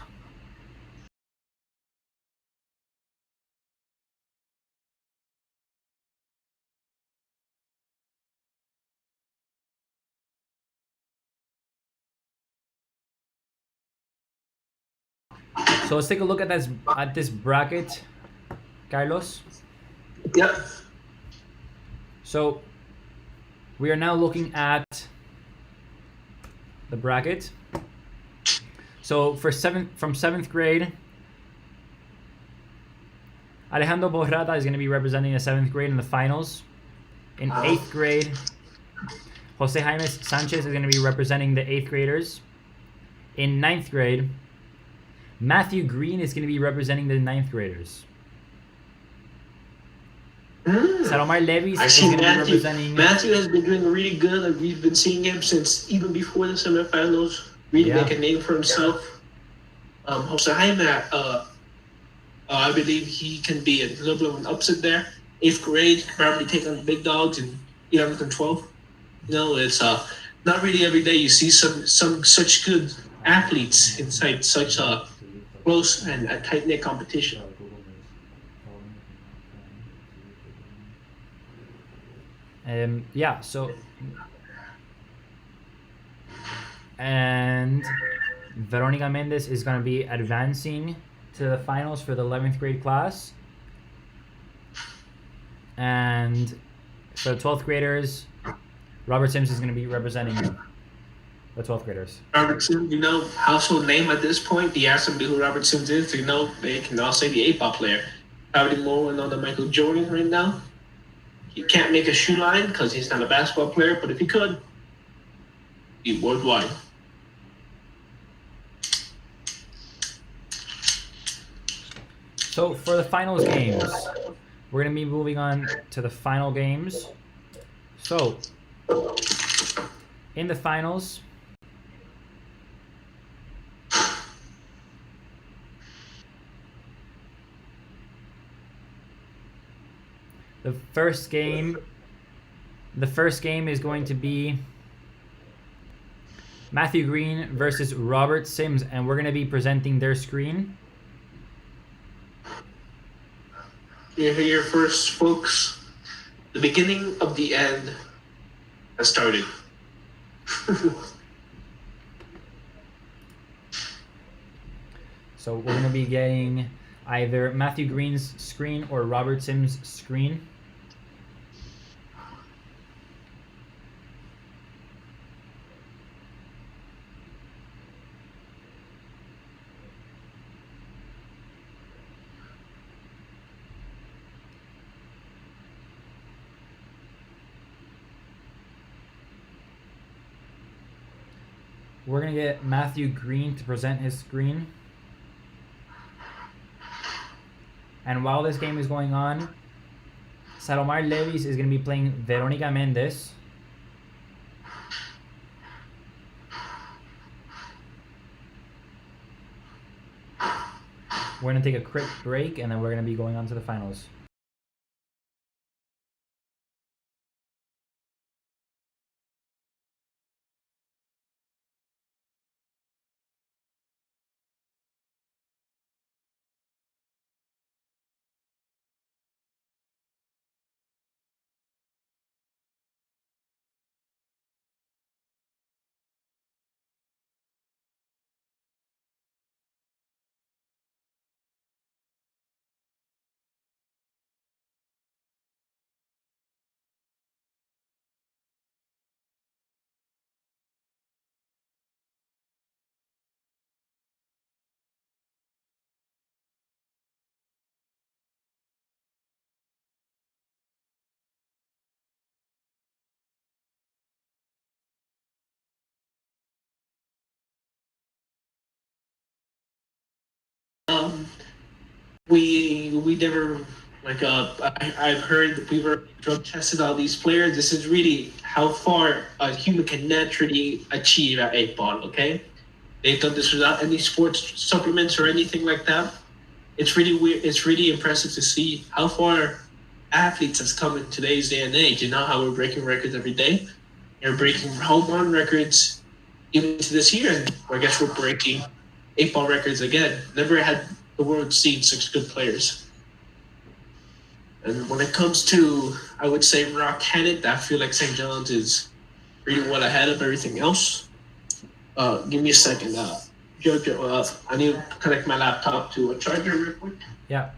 So let's take a look at this bracket, Carlos. Yep. So we are now looking at the bracket. So from 7th grade, Alejandro Borrata is going to be representing the 7th grade in the finals. In 8th grade, Jose Jaime Sanchez is going to be representing the 8th graders. In 9th grade, Matthew Green is going to be representing the 9th graders. Salomar Levis is going to be representing... Matthew has been doing really good. Like we've been seeing him since even before the semifinals. Really make a name for himself. Jose Jaime, I believe he can be a little bit of an upset there. 8th grade, probably take on the big dogs in 11th and 12th. You know, it's not really every day you see some such good athletes inside such a close and a tight-knit competition. Yeah, so... And Veronica Mendes is going to be advancing to the finals for the 11th grade class. And for the 12th graders, Robert Sims is going to be representing the 12th graders. Robert Sims, you know, household name at this point. You ask somebody who Robert Sims is, you know, they can all say the 8-ball player. Probably more than the Michael Jordan right now. He can't make a shoe line because he's not a basketball player, but if he could, he'd be worldwide. So for the finals games, we're going to be moving on to the final games. So in the finals, the first game is going to be Matthew Green versus Robert Sims, and we're going to be presenting their screen. You hear your first, folks. The beginning of the end has started. So we're going to be getting either Matthew Green's screen or Robert Sims' screen. We're going to get Matthew Green to present his screen. And while this game is going on, Salomar Levis is going to be playing Veronica Mendez. We're going to take a quick break, and then we're going to be going on to the finals. We never I've heard that we were drug tested all these players. This is really how far a human can naturally achieve at 8 ball. Okay, they've done this without any sports supplements or anything like that. It's really weird. It's really impressive to see how far athletes has come in today's day and age. You know how we're breaking records every day. You're breaking home run records even to this year, and I guess we're breaking 8 ball records again. Never had the world seen such good players. And when it comes to, I would say, rock-headed, I feel like St. John's is really well ahead of everything else. Give me a second. Jojo, I need to connect my laptop to a charger real quick. Yeah.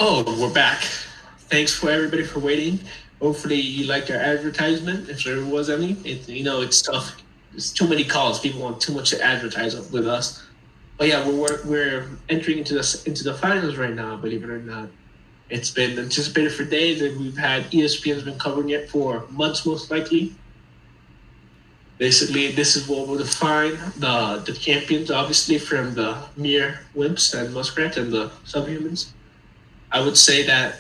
Oh, we're back. Thanks for everybody for waiting. Hopefully you liked our advertisement. If there was any, it's tough. There's too many calls. People want too much to advertise with us. But yeah, we're entering into the finals right now. Believe it or not, it's been anticipated for days, and we've had ESPN's been covering it for months, most likely. Basically, this is what will define the champions, obviously, from the mere wimps and muskrats and the subhumans. I would say that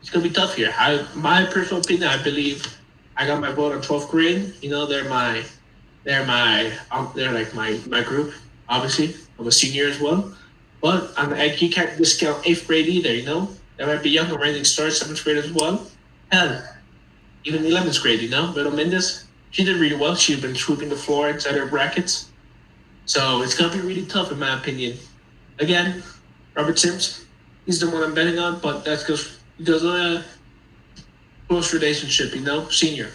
it's gonna be tough here. My personal opinion, I believe I got my vote on 12th grade. They're like my group. Obviously, I'm a senior as well, but you can't discount 8th grade either. They might be younger, rising stars, 7th grade as well. Hell, even 11th grade. Vero Mendes, she did really well. She's been sweeping the floor inside her brackets, so it's gonna be really tough in my opinion. Again, Robert Sims. He's the one I'm betting on, but that's because of a close relationship, senior.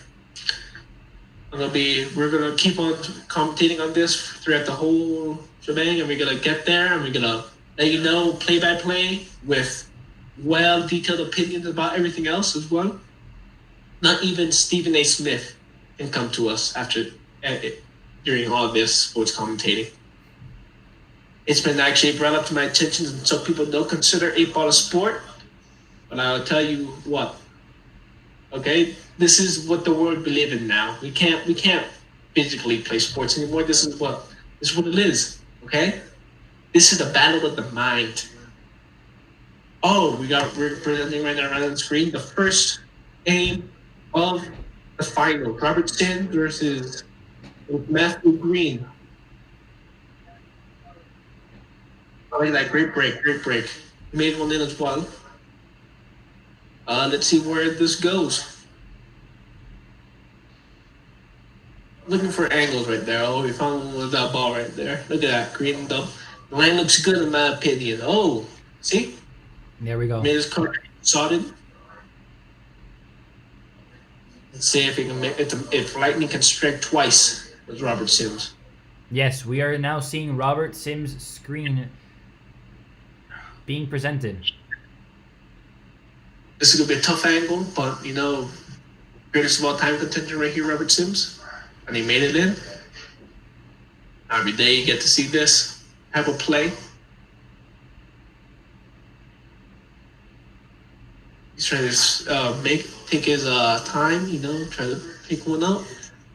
We're gonna keep on commentating on this throughout the whole shebang, and we're gonna get there, and we're gonna let you know play by play with well detailed opinions about everything else as well. Not even Stephen A. Smith can come to us during all this sports commentating. It's been actually brought up to my attention, and some people don't consider 8 ball a sport. But I'll tell you what. Okay, this is what the world we live in now. We can't physically play sports anymore. This is what it is. Okay, this is the battle of the mind. Oh, we're presenting right now on the screen the first game of the final. Robert Sims versus Matthew Green. Oh, like great break. Made one in as well. Let's see where this goes. Looking for angles right there. Oh, we found one with that ball right there. Look at that, green dub. The line looks good in my opinion. Oh, see? There we go. Made his card sorted. Let's see if he can if lightning can strike twice with Robert Sims. Yes, we are now seeing Robert Sims' screen being presented. This is gonna be a tough angle, but greatest of all time contender right here, Robert Sims, and he made it in. every day you get to see this type of play. He's trying to take his time, try to pick one out.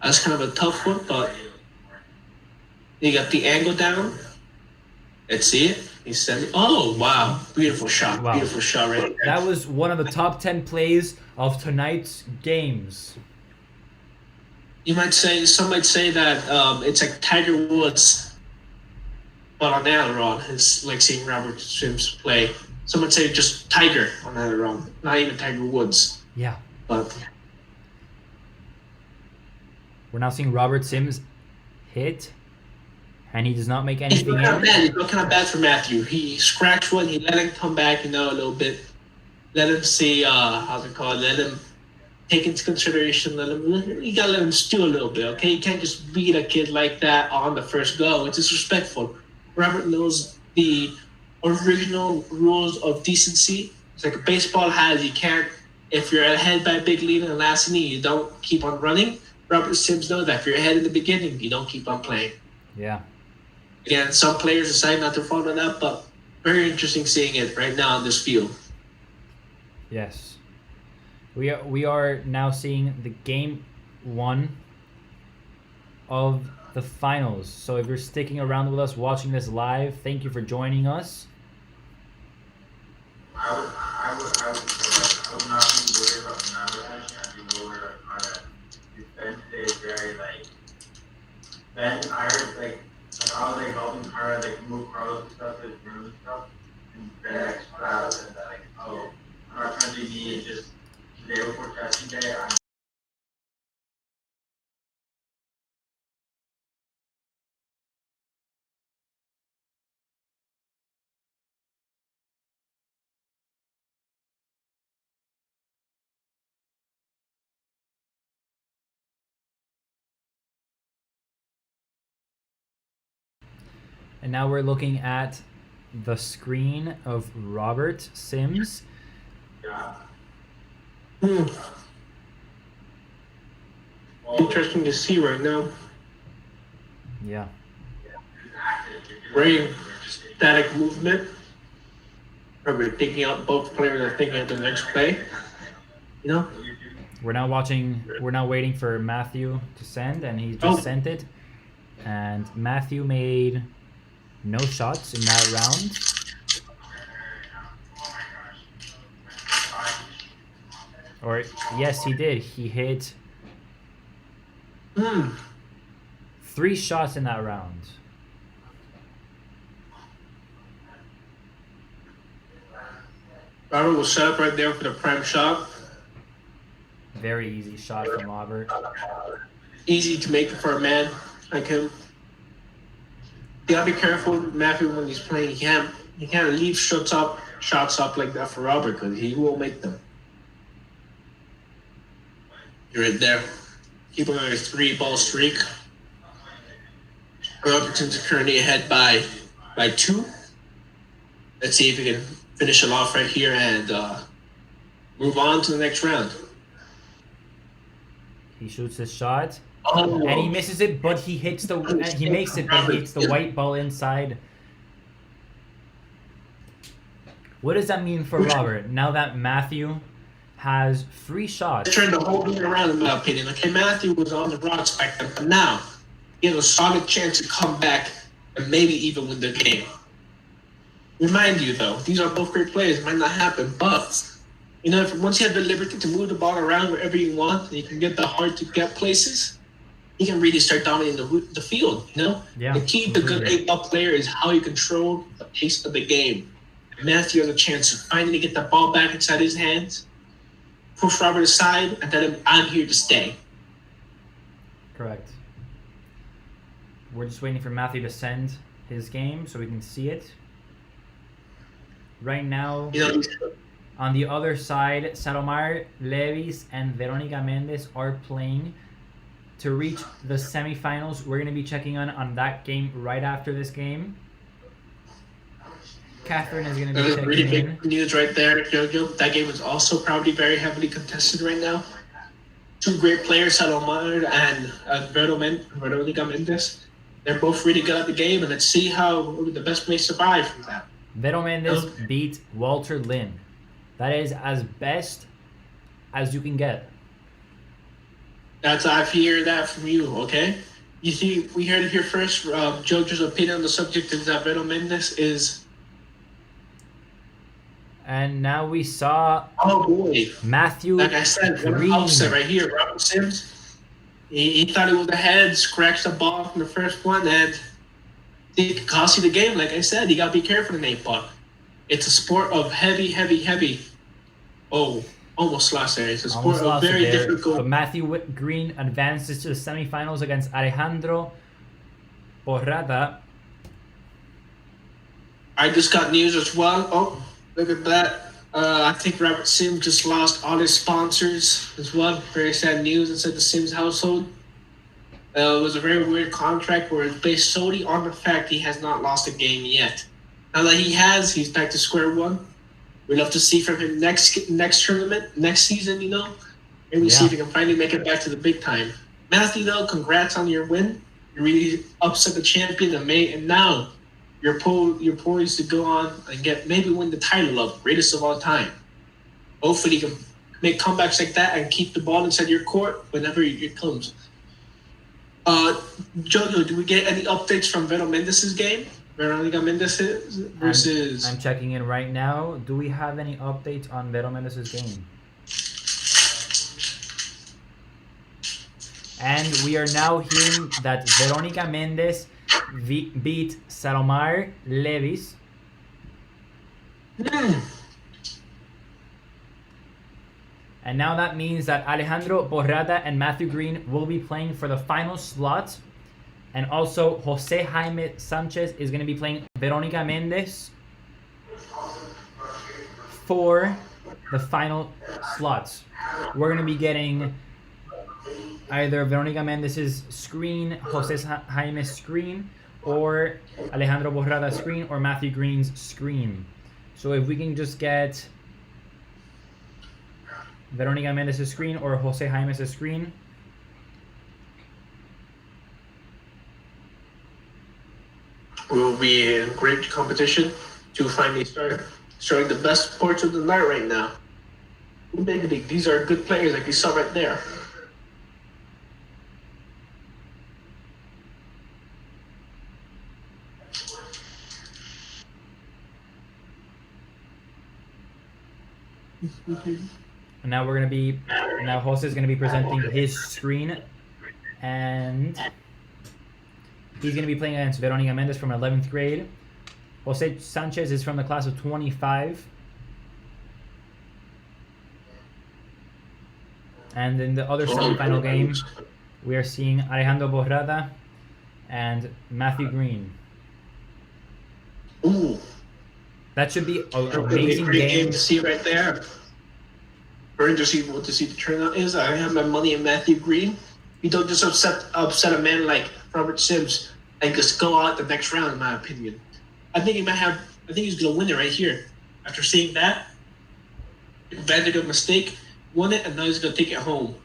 That's kind of a tough one, but you got the angle down. Let's see it. He sent it. Oh, wow. Beautiful shot. Wow. Beautiful shot right there. That was one of the top 10 plays of tonight's games. Some might say that it's like Tiger Woods, but on Aileron. It's like seeing Robert Sims play. Some would say just Tiger on Aileron, not even Tiger Woods. Yeah. But we're now seeing Robert Sims hit, and he does not make anything in. It's not kind of bad for Matthew. He scratched one. He let him come back, a little bit. Let him see, let him take into consideration. You gotta let him stew a little bit, okay? You can't just beat a kid like that on the first go. It's disrespectful. Robert knows the original rules of decency. It's like a baseball has. You can't, if you're ahead by a big lead in the last inning, you don't keep on running. Robert Sims knows that if you're ahead in the beginning, you don't keep on playing. Yeah. Again, some players decide not to follow that, but very interesting seeing it right now on this field. Yes. We are now seeing the game 1 of the finals. So if you're sticking around with us watching this live, thank you for joining us. I would not be worried about the numbers. I'd be more worried about how that defense is very Ben Iron I was helping Carter move Carlos and stuff, his room and stuff, and Ben rather than that I'm not trying to be just today before testing day. And now we're looking at the screen of Robert Sims. Interesting to see right now. Yeah. Very static movement. Probably thinking out both players are thinking of the next play. We're now waiting for Matthew to send, and he just sent it. And Matthew made no shots in that round. Or yes, he did. He hit 3 shots in that round. Robert will set up right there for the prime shot. Very easy shot from Robert. Easy to make for a man like him. You gotta be careful with Matthew when he's playing. He can't leave shots up like that for Robert because he will make them. You're right there. Keep on a 3-ball streak. Robertson's currently ahead by 2. Let's see if he can finish it off right here and move on to the next round. He shoots his shot. Oh. And he misses it, but he makes it, but he hits the white ball inside. What does that mean for Robert? Now that Matthew has 3 shots. Turned the whole thing around, in my opinion. Okay, Matthew was on the rocks back then, but now he has a solid chance to come back and maybe even win the game. Remind you, though, these are both great players. It might not happen, but once you have the liberty to move the ball around wherever you want, and you can get the hard-to-get places, you can really start dominating the field, Yeah, the key to good 8-ball player is how you control the pace of the game. Matthew has a chance to finally get the ball back inside his hands, push Robert aside, and tell him, I'm here to stay. Correct. We're just waiting for Matthew to send his game so we can see it. Right now, on the other side, Salomar Levis and Veronica Mendez are playing to reach the semifinals. We're going to be checking on that game right after this game. Catherine is going to be checking really in. big news right there, Jojo. That game is also probably very heavily contested right now. 2 great players, Salomar and Veronica Mendez. They're both really good at the game, and let's see how the best may survive from that. Vero Mendes beat Walter Lin. That is as best as you can get. That's I've heard that from you. Okay, you see, we heard it here first. Jojo's opinion on the subject is that Vero Mendes is. And now we saw Oh boy, Matthew like I said, what an Green. upset right here. Robert Sims. He thought it was ahead, scratched the ball from the first one, and it could cost you the game. Like I said, you gotta be careful in 8-putt. It's a sport of heavy. Oh, almost lost there. It's a sport of very difficult. But Matthew Green advances to the semifinals against Alejandro Porrata. I just got news as well. Oh, look at that. I think Robert Sims just lost all his sponsors as well. Very sad news inside the Sims household. It was a very weird contract where it's based solely on the fact he has not lost a game yet. Now that he has, he's back to square one. We'd love to see from him next tournament, next season, you know. Maybe see if he can finally make it back to the big time. Matthew, though, congrats on your win. You really upset the champion in May, and now you're poised to go on and maybe win the title of greatest of all time. Hopefully you can make comebacks like that and keep the ball inside your court whenever it comes. Jojo, do we get any updates from Vero Mendes' game? Veronica Mendes versus... I'm checking in right now. Do we have any updates on Vero Mendes' game? And we are now hearing that Veronica Mendes beat Salomar Levis. And now that means that Alejandro Porrata and Matthew Green will be playing for the final slot. And also Jose Jaime Sanchez is going to be playing Veronica Mendes for the final slots. We're going to be getting either Veronica Mendes' screen, Jose Jaime's screen, or Alejandro Porrata's screen, or Matthew Green's screen. So if we can just get Veronica Mendes' screen or Jose Jaime's screen. We'll be in great competition to finally start showing the best sports of the night right now. These are good players like you saw right there. And now Jose is gonna be presenting his screen, and he's gonna be playing against Veronica Mendes from 11th grade. Jose Sanchez is from the class of 25. And in the other semifinal game, we are seeing Alejandro Porrata and Matthew Green. Ooh. That should be an Amazing amazing game game. to see right there. Very interesting to see the turnout is. I have my money in Matthew Green. You don't just upset a man like Robert Sims and just go out the next round, in my opinion. I think he's gonna win it right here. After seeing that, advantage of mistake, won it, and now he's gonna take it home.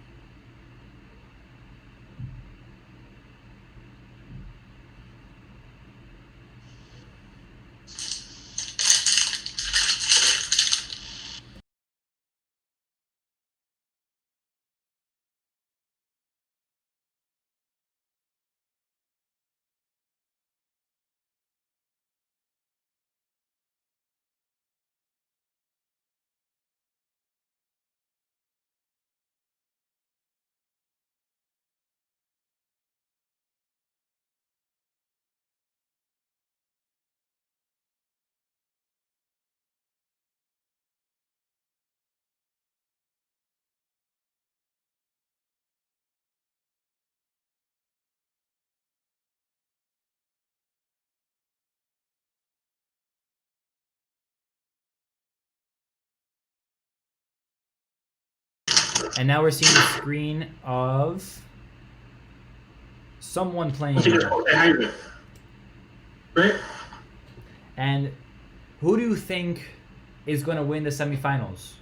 And now we're seeing the screen of someone playing. Right? And who do you think is going to win the semifinals?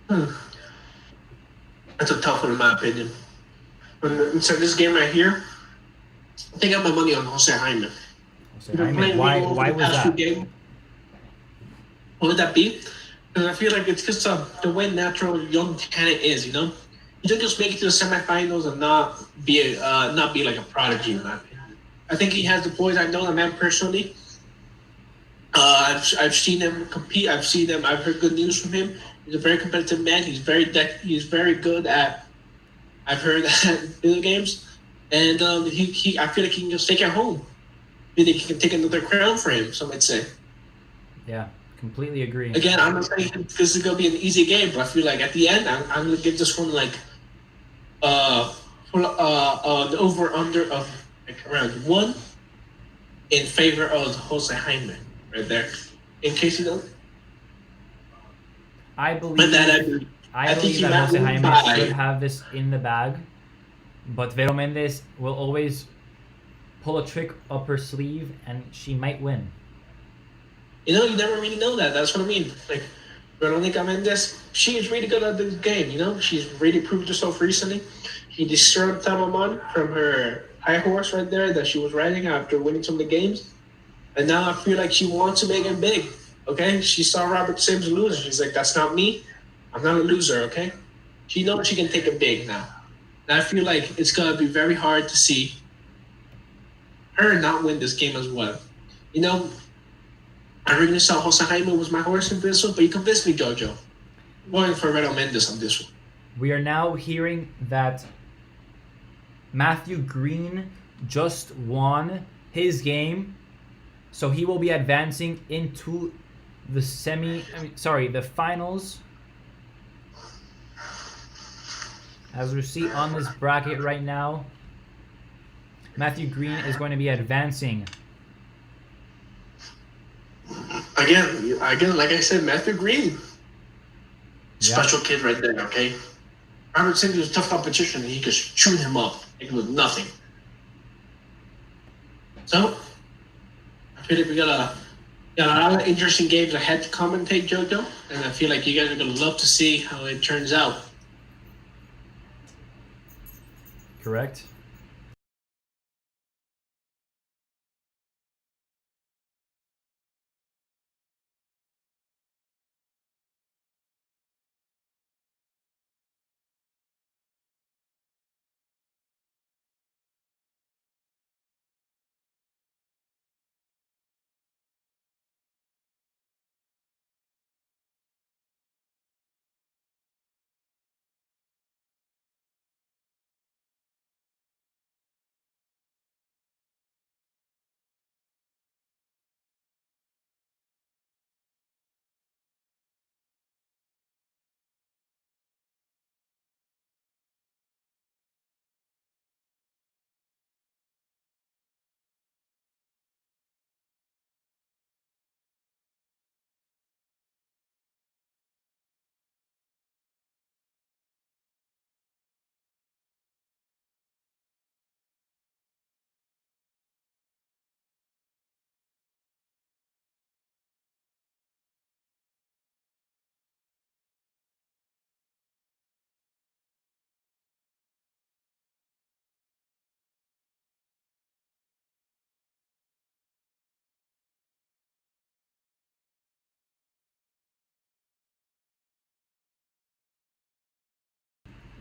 That's a tough one in my opinion. So this game right here, I think I got my money on Jose Jaime. Jose He's been Jaime. playing Why? really well Why for the was past few that? games. What would that be? Because I feel like it's just the way natural young talent is, you know? You don't just make it to the semifinals and not be like a prodigy, in my opinion. I think he has the boys. I know the man personally. I've seen him compete. I've heard good news from him. He's a very competitive man. He's very good at. I've heard at video games, and I feel like he can just take it home. I think he can take another crown for him. Some might say. Yeah, completely agree. Again, I'm not saying this is gonna be an easy game, but I feel like at the end, I'm gonna give this one like the over under of like around 1 in favor of Jose Jaime right there. In case you don't, I but believe. that I think believe he that might Jose win Jaime by. should have this in the bag, but Vero Mendes will always pull a trick up her sleeve, and she might win. You know, you never really know that. That's what I mean. Like Veronica Mendes, she is really good at this game. You know, she's really proved herself recently. She disturbed Tamamon from her high horse right there that she was riding after winning some of the games. And now I feel like she wants to make it big. Okay, she saw Robert Sims lose. She's like, "That's not me. I'm not a loser." Okay, she knows she can take it big now. And I feel like it's gonna be very hard to see her not win this game as well. You know, I originally saw Jose Jaime was my horse in this one, but you convinced me, Jojo. I'm going for Redo Mendes on this one. We are now hearing that Matthew Green just won his game, so he will be advancing into the the finals. As we see on this bracket right now, Matthew Green is going to be advancing. Again, like I said, Matthew Green, special kid right there. Okay, Robert Sims was tough competition, and he just chewed him up. It was nothing. So I feel like got a lot of interesting games ahead to commentate, Jojo, and I feel like you guys are gonna love to see how it turns out. Correct.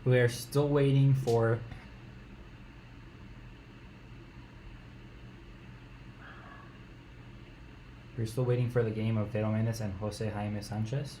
We're still waiting for the game of Vero Mendes and Jose Jaime Sanchez.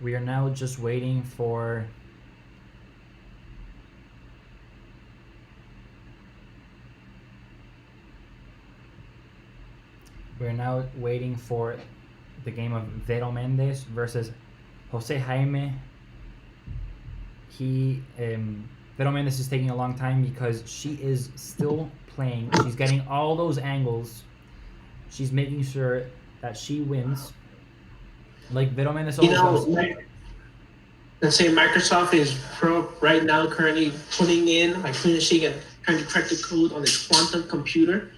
We are now just waiting for the game of Vero Mendes versus Jose Jaime. Vero Mendes is taking a long time because she is still playing. She's getting all those angles. She's making sure that she wins. Like Vero Mendes always does. Let's say Microsoft is right now currently putting in, like finishing and trying to crack the code on its quantum computer.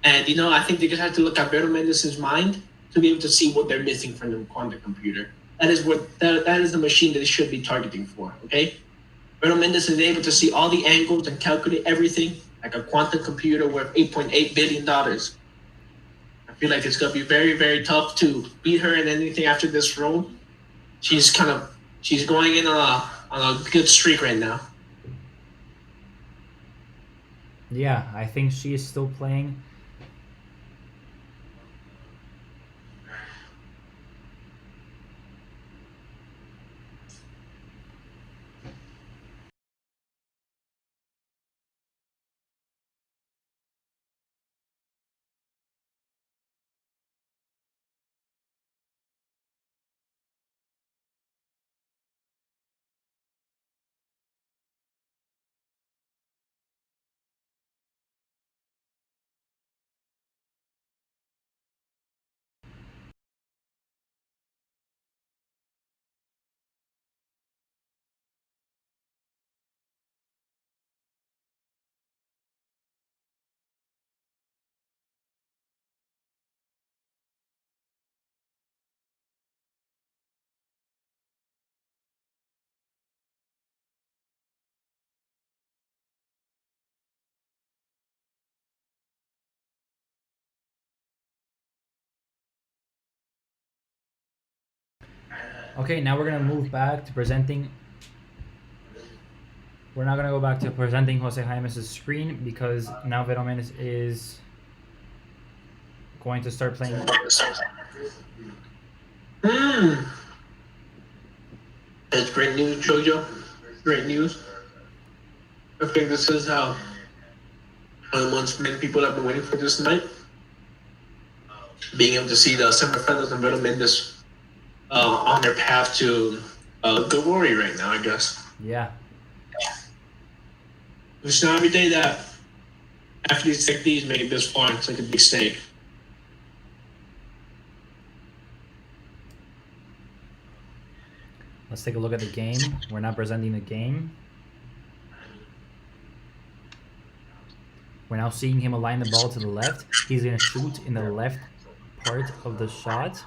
And I think they just have to look at Vero Mendes' mind to be able to see what they're missing from the quantum computer. That is the machine that they should be targeting for. Okay, Vero Mendes is able to see all the angles and calculate everything like a quantum computer worth $8.8 billion. I feel like it's gonna be very, very tough to beat her in anything after this round. She's going in on a good streak right now. Yeah, I think she is still playing. Okay, now we're gonna move back to presenting. We're not gonna go back to presenting Jose Jaime's screen because now Vero Mendes is going to start playing. That's great news, Jojo. Great news. I think this is how once many people have been waiting for this night. Being able to see the semifinals and Vero Mendes on their path to glory right now, I guess. Yeah. It's not every day that athletes like these make it this far. It's like a big stake. Let's take a look at the game. We're not presenting the game. We're now seeing him align the ball to the left. He's going to shoot in the left part of the shot.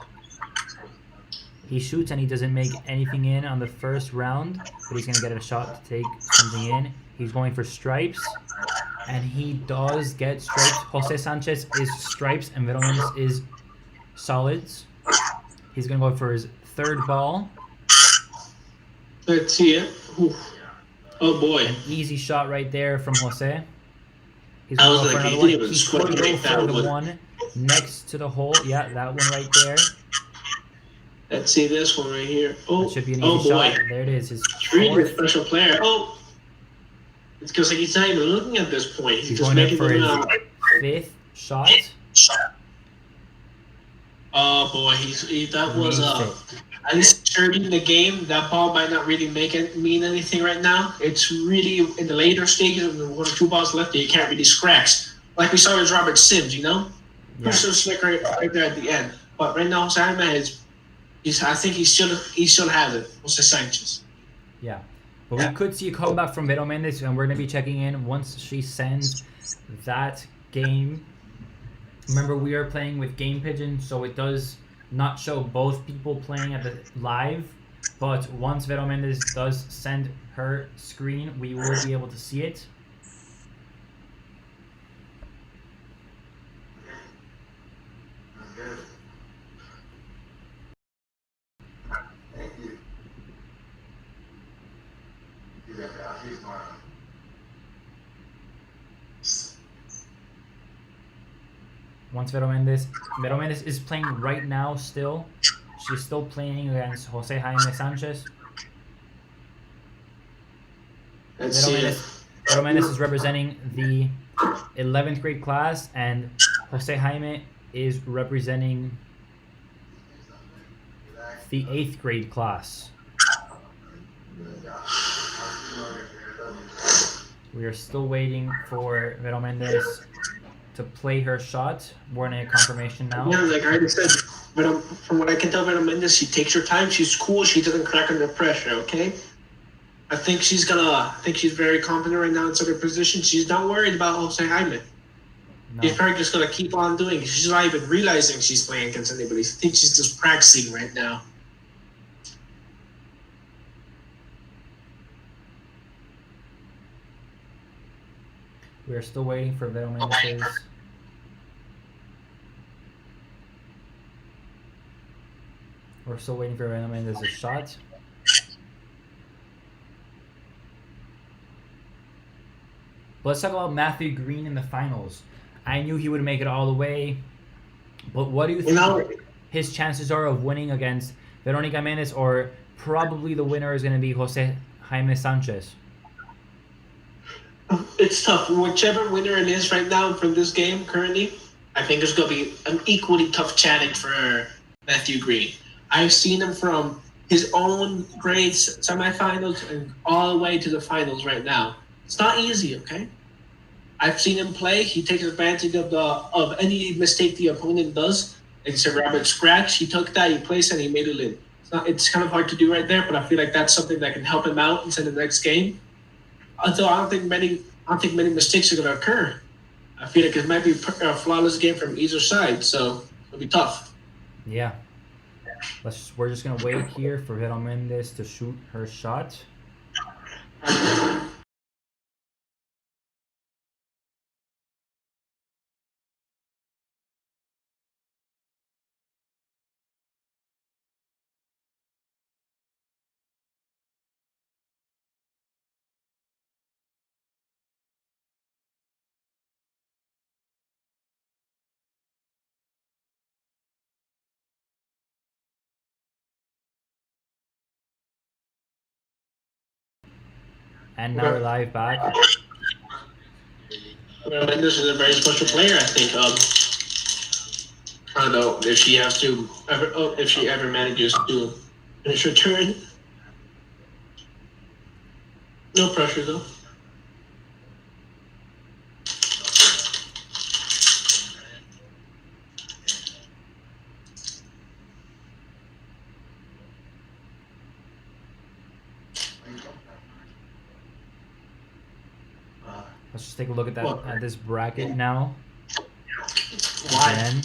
He shoots and he doesn't make anything in on the first round, but he's going to get a shot to take something in. He's going for stripes, and he does get stripes. Jose Sanchez is stripes, and Vero Mendes is solids. He's going to go for his third ball. Let's see it. Oof. Oh boy. An easy shot right there from Jose. He's I going was to go like, for he another didn't one. even He's squint going to to go make for that the one. one next to the hole. Yeah, that one right there. Let's see this one right here. Oh, That should be an oh easy boy. shot. There it is. His Really a fourth. special player. Oh, it's because like he's not even looking at this point. He's He's just going up making for them his fifth shot. Oh boy, that was Makes it. at least early in the game. That ball might not really mean anything right now. It's really in the later stages of the 1 or 2 balls left. You can't really scratch like we saw with Robert Sims. Yeah. He's so slick right there at the end. But right now, Simon I think he still has it. Jose Sanchez. Yeah. But we could see a comeback from Vero Mendes, and we're going to be checking in once she sends that game. Remember, we are playing with Game Pigeon, so it does not show both people playing at the live. But once Vero Mendes does send her screen, we will be able to see it. Once Vero Mendes is playing right now still. she's still playing against Jose Jaime Sanchez. Let's see. Vero Mendes is representing the 11th grade class, and Jose Jaime is representing the 8th grade class. We are still waiting for Vero Mendes to play her shot. We're in a confirmation now. Yeah, like I already said, but from what I can tell, Vero Mendes, she takes her time. She's cool. She doesn't crack under pressure. Okay. I think she's very confident right now in her position. She's not worried about Jose Jaime. No. She's probably just gonna keep on doing it. She's not even realizing she's playing against anybody. I think she's just practicing right now. We are still waiting for Vero Mendes. We're still waiting for Vero Mendes' shot. But let's talk about Matthew Green in the finals. I knew he would make it all the way, but what do you think his chances are of winning against Veronica Mendes, or probably the winner is going to be Jose Jaime Sanchez? It's tough. Whichever winner it is right now from this game currently, I think it's going to be an equally tough challenge for Matthew Green. I've seen him from his own grades semifinals and all the way to the finals right now. It's not easy, okay? I've seen him play. He takes advantage of any mistake the opponent does. Like Sir Robert Scratch, he took that, he placed, and he made it in. It's kind of hard to do right there, but I feel like that's something that can help him out into the next game. Although I don't think many mistakes are going to occur. I feel like it might be a flawless game from either side, so it'll be tough. Yeah. We're just gonna wait here for Vero Mendes to shoot her shot. And now we're live back. Mendes is a very special player, I think. I don't know if she ever manages to finish her turn. No pressure though. Let's just take a look at this bracket now. Why? Again.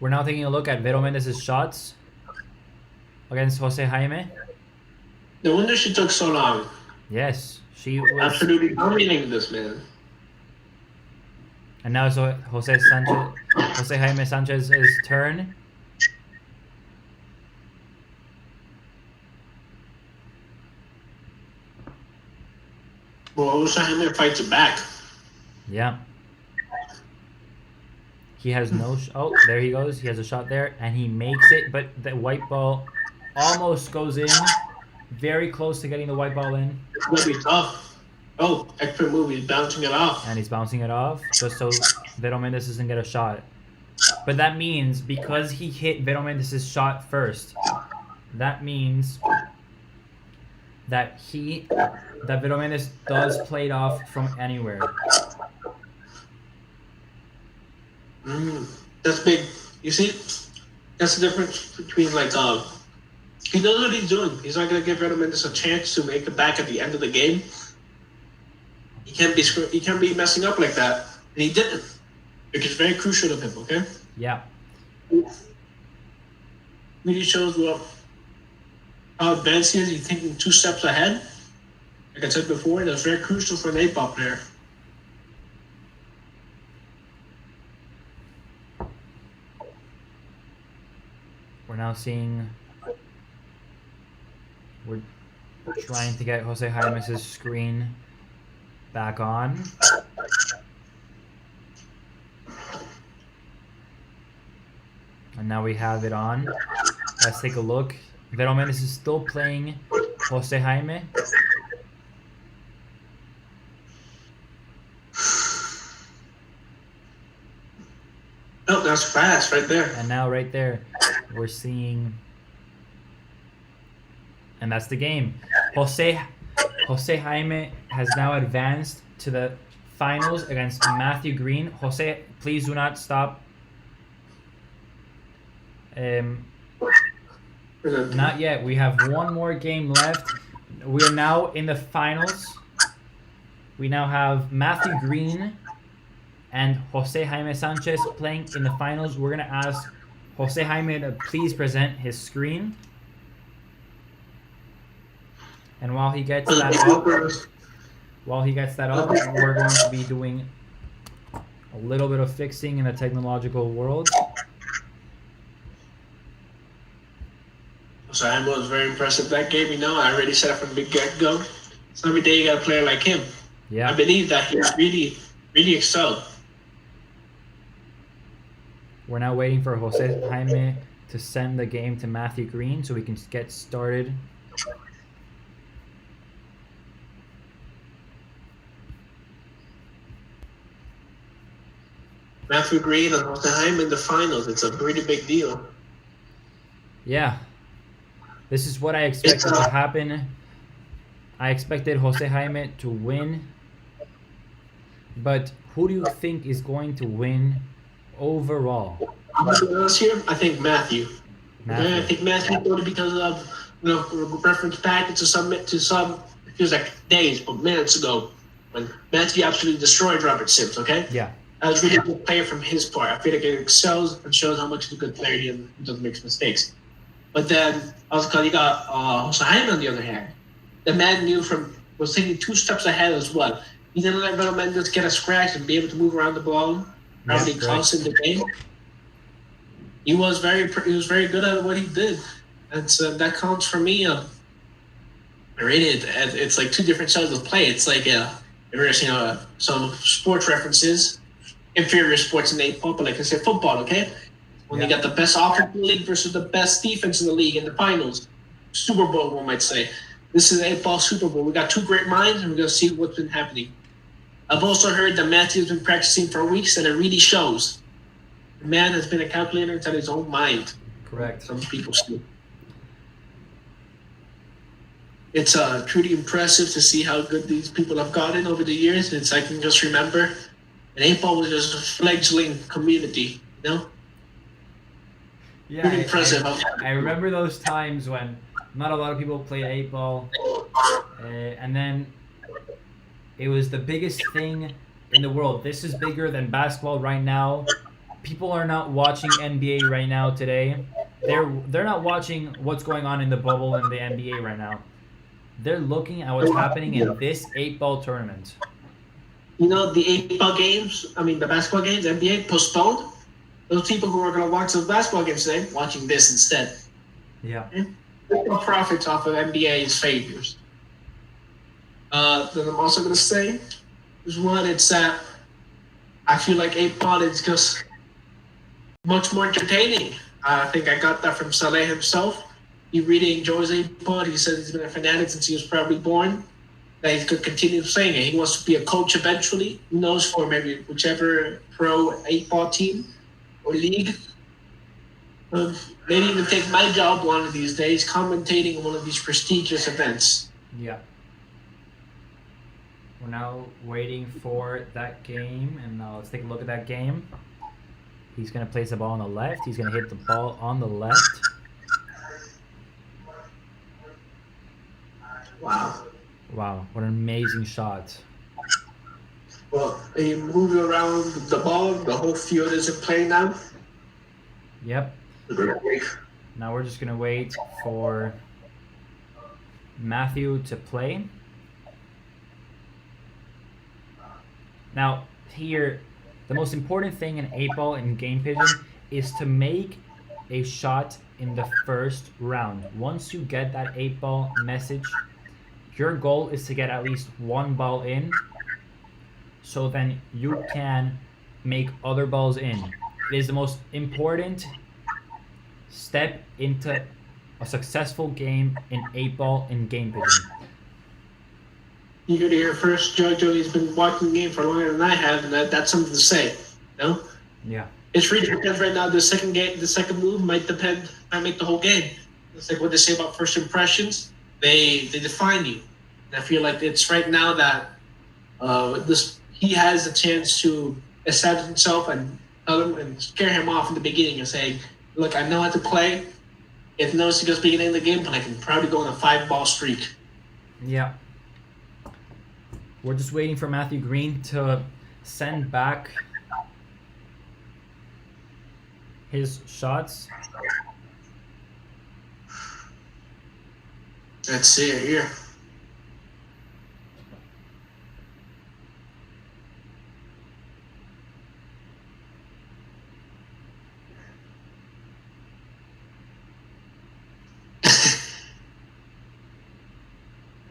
We're now taking a look at Vero Mendez' shots against Jose Jaime. No wonder she took so long. Yes, she was. Absolutely dominating this man. And now it's Jose Jaime Sanchez's turn. Well, Jose Jaime fights it back. Yeah. He has no. Oh, there he goes. He has a shot there, and he makes it, but the white ball almost goes in. Very close to getting the white ball in. It's gonna be tough. Oh, expert move. He's bouncing it off. And he's bouncing it off just so Vero Mendez doesn't get a shot. But that means because he hit Vero Mendez' shot first, that means that Vero Mendez does play it off from anywhere. That's big. You see, that's the difference between he knows what he's doing. He's not gonna give Redo Mendes a chance to make it back at the end of the game. He can't be messing up like that, and he didn't, which is very crucial of him. Okay. Yeah. Really shows how advanced he is. He's thinking 2 steps ahead. Like I said before, that's very crucial for an 8-ball player. We're now seeing. We're trying to get Jose Jaime's screen back on. And now we have it on. Let's take a look. Vero Mendez is still playing Jose Jaime. Oh, that's fast right there. And now right there, we're seeing, and that's the game. Jose Jaime has now advanced to the finals against Matthew Green. Jose, please do not stop. Not yet. We have one more game left. We are now in the finals. We now have Matthew Green and Jose Jaime Sanchez playing in the finals. We're going to ask Jose Jaime to please present his screen. And while he gets that up, we're going to be doing a little bit of fixing in the technological world. So I was very impressive that game. I already said it from the get-go. So every day you got a player like him. Yeah. I believe that he really, really excelled. We're now waiting for Jose Jaime to send the game to Matthew Green so we can get started. Matthew Green and Jose Jaime in the finals. It's a pretty big deal. Yeah. This is what I expected to happen. I expected Jose Jaime to win. But who do you think is going to win overall? I'm going to be honest here. I think Matthew. I think Matthew won because of reference back to some it feels like days, but minutes ago, when Matthew absolutely destroyed Robert Sims. Okay. Yeah. That was really a good player from his part. I feel like it excels and shows how much of a good player he is and doesn't make mistakes. But then, also you got Jose Jaime on the other hand. The man was thinking 2 steps ahead as well. He didn't let Vero Mendez get a scratch and be able to move around the ball, probably close in the game. He was very good at what he did. And so that counts for me. It's like 2 different styles of play. It's like some sports references, inferior sports in 8-ball, but like I said, football, okay? When you got the best offense in the league versus the best defense in the league in the finals. Super Bowl, one might say. This is an 8-ball Super Bowl. We got 2 great minds, and we're going to see what's been happening. I've also heard that Matthew's been practicing for weeks, and it really shows. The man has been a calculator inside his own mind. Correct. Some people say. It's truly impressive to see how good these people have gotten over the years. I can just remember, an 8-ball was just a fledgling community, Yeah, pretty impressive. I remember those times when not a lot of people played 8-ball, and then it was the biggest thing in the world. This is bigger than basketball right now. people are not watching NBA right now today. They're not watching what's going on in the bubble in the NBA right now. They're looking at what's happening in this 8-ball tournament. You know, the 8-ball games, I mean, the basketball games, NBA postponed. Those people who are going to watch those basketball games today, watching this instead. Yeah. No profits off of NBA's failures. Then I'm also going to say is one, it's that I feel like 8-ball is just much more entertaining. I think I got that from Saleh himself. He really enjoys 8-ball. He said he's been a fanatic since he was probably born. That he could continue playing it. He wants to be a coach eventually. Who knows, for maybe whichever pro 8-ball team or league. Maybe even take my job one of these days, commentating one of these prestigious events. Yeah. We're now waiting for that game, and now let's take a look at that game. He's going to place the ball on the left. He's going to hit the ball on the left. Wow. Wow, what an amazing shot. Well, he moved around the ball. The whole field is in play now. Yep. Now we're just going to wait for Matthew to play. Now, here, the most important thing in 8-ball and Game Pigeon is to make a shot in the first round. Once you get that 8-ball message, your goal is to get at least one ball in, so then you can make other balls in. It is the most important step into a successful game in 8-ball and Game Pigeon. You heard it here first, Jojo. He's been watching the game for longer than I have, and that's something to say. No? Yeah. It's really depends right now. The second move might make the whole game. It's like what they say about first impressions. They define you. And I feel like it's right now that he has a chance to establish himself and tell him and scare him off in the beginning and say, look, I know how to play. If no, it's just beginning of the game, but I can probably go on a 5-ball streak. Yeah. We're just waiting for Matthew Green to send back his shots. Let's see it here.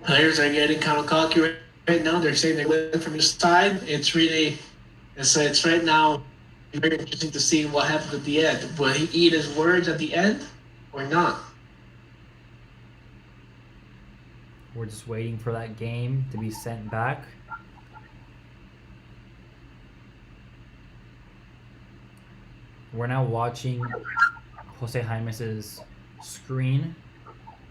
Players are getting kind of cocky right now. They're saying they're winning from his side. It's right now very interesting to see what happens at the end. Will he eat his words at the end or not? We're just waiting for that game to be sent back. We're now watching Jose Jaimes' screen,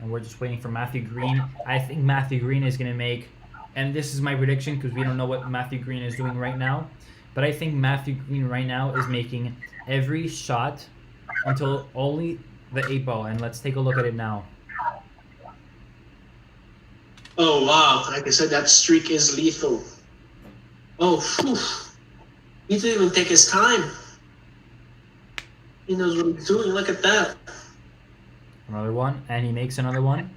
and we're just waiting for Matthew Green. I think Matthew Green is going to make, and this is my prediction because we don't know what Matthew Green is doing right now, but I think Matthew Green right now is making every shot until only the 8-ball, and let's take a look at it now. Oh, wow. Like I said, that streak is lethal. Oh, whew. He didn't even take his time. He knows what he's doing. Look at that. Another one, and he makes another one.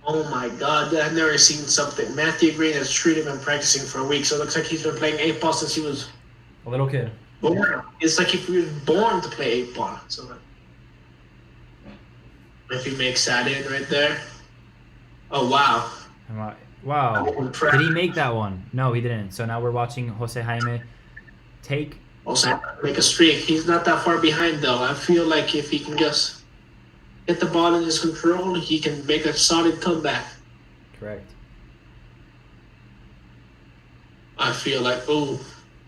Oh, my God. I've never seen something. Matthew Green has truly been practicing for a week, so it looks like he's been playing 8-ball since he was A little kid. born. It's like if he was born to play 8-ball. So if he makes that in right there. Oh, wow. Wow. Did he make that one? No, he didn't. So now we're watching Jose Jaime take. Also, make a streak. He's not that far behind, though. I feel like if he can just get the ball in his control, he can make a solid comeback. Correct. I feel like, the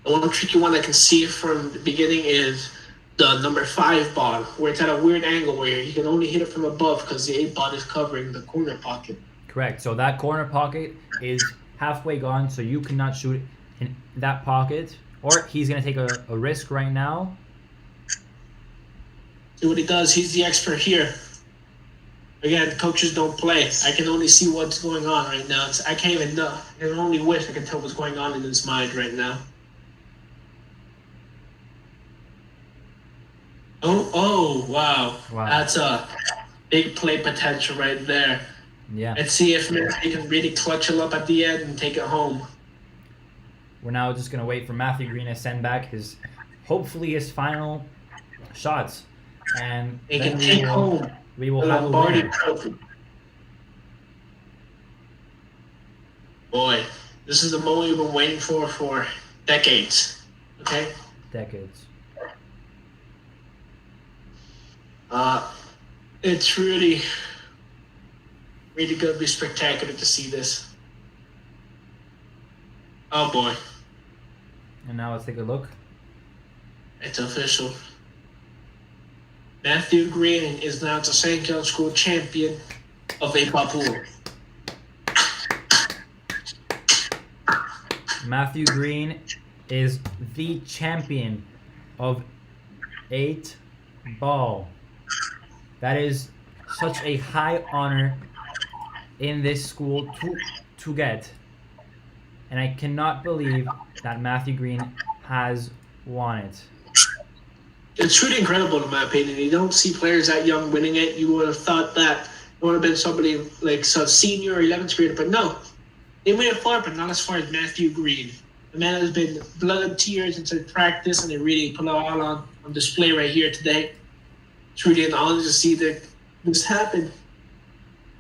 one tricky one I can see from the beginning is the number 5 ball, where it's at a weird angle where you can only hit it from above because the 8 ball is covering the corner pocket. Correct. So that corner pocket is halfway gone, so you cannot shoot in that pocket. Or he's going to take a risk right now. See what he does. He's the expert here. Again, coaches don't play. I can only see what's going on right now. I can't even know. I can only wish I could tell what's going on in his mind right now. Oh, wow. Wow. That's a big play potential right there. Yeah. Let's see if Matthew can really clutch it up at the end and take it home. We're now just gonna wait for Matthew Green to send back hopefully his final shots, and He then can take home we will the have a Lombardi winner. Trophy. Boy, this is the moment we've been waiting for decades. Okay? Decades. It's really, really going to be spectacular to see this. Oh boy, And now let's take a look. it's official. Matthew Green is now the St. John's School champion of a pool. Matthew Green is the champion of 8-ball. That is such a high honor in this school to get. And I cannot believe that Matthew Green has won it. It's really incredible in my opinion. You don't see players that young winning it. You would have thought that it would have been somebody like some senior or 11th grader, but no. They went far, but not as far as Matthew Green. The man has been blood and tears into practice, and they really put it all on display right here today. It's really an honor to see that this happen.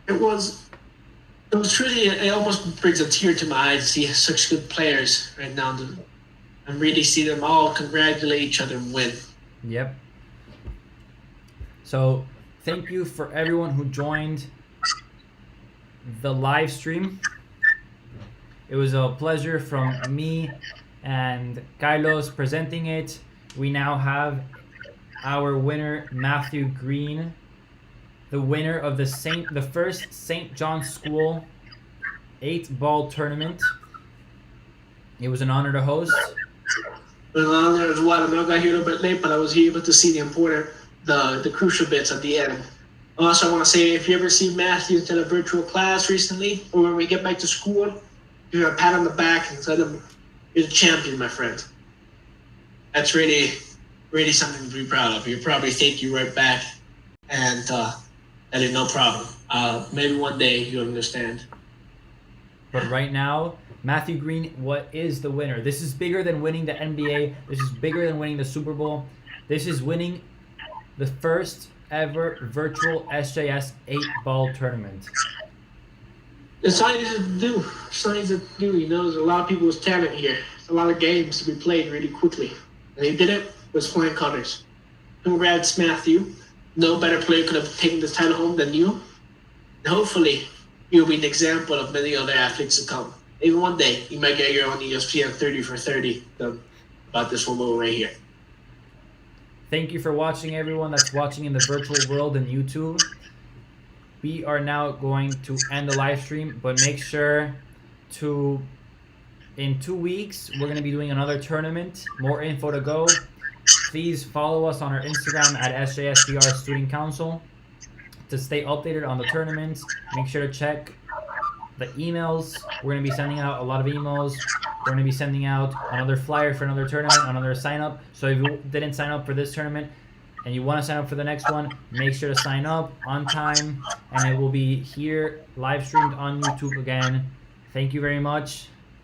It was truly, it almost brings a tear to my eye to see such good players right now and really see them all congratulate each other and win. Yep. So thank you for everyone who joined the live stream. It was a pleasure from me and Carlos presenting it. We now have our winner, Matthew Green, the winner of the first St. John's School 8-ball tournament. It was an honor to host. It was an honor as well. I know I got here a little bit late, but I was able to see the important, the crucial bits at the end. Also, I want to say, if you ever see Matthew in a virtual class recently, or when we get back to school, give him a pat on the back and tell him, "You're the champion, my friend." That's really, really something to be proud of. He'll probably thank you right back, and that is no problem. Maybe one day you'll understand. But right now, Matthew Green, what is the winner? This is bigger than winning the NBA. This is bigger than winning the Super Bowl. This is winning the first ever virtual SJS 8-ball tournament. It's not easy to do. It's not easy to do. You know, there's a lot of people with talent here. There's a lot of games to be played really quickly. And he did it with flying colors. Congrats, Matthew. No better player could have taken this title home than you. And hopefully, you'll be an example of many other athletes to come. Even one day, you might get your own ESPN 30 for 30 about this one moment right here. Thank you for watching, everyone that's watching in the virtual world and YouTube. We are now going to end the live stream, but make sure to, in 2 weeks, we're going to be doing another tournament. More info to go. Please follow us on our Instagram at SJSPR Student Council to stay updated on the tournaments. Make sure to check the emails. We're going to be sending out a lot of emails. We're going to be sending out another flyer for another tournament, another sign up. So if you didn't sign up for this tournament and you want to sign up for the next one, make sure to sign up on time, and it will be here live streamed on YouTube again. Thank you very much.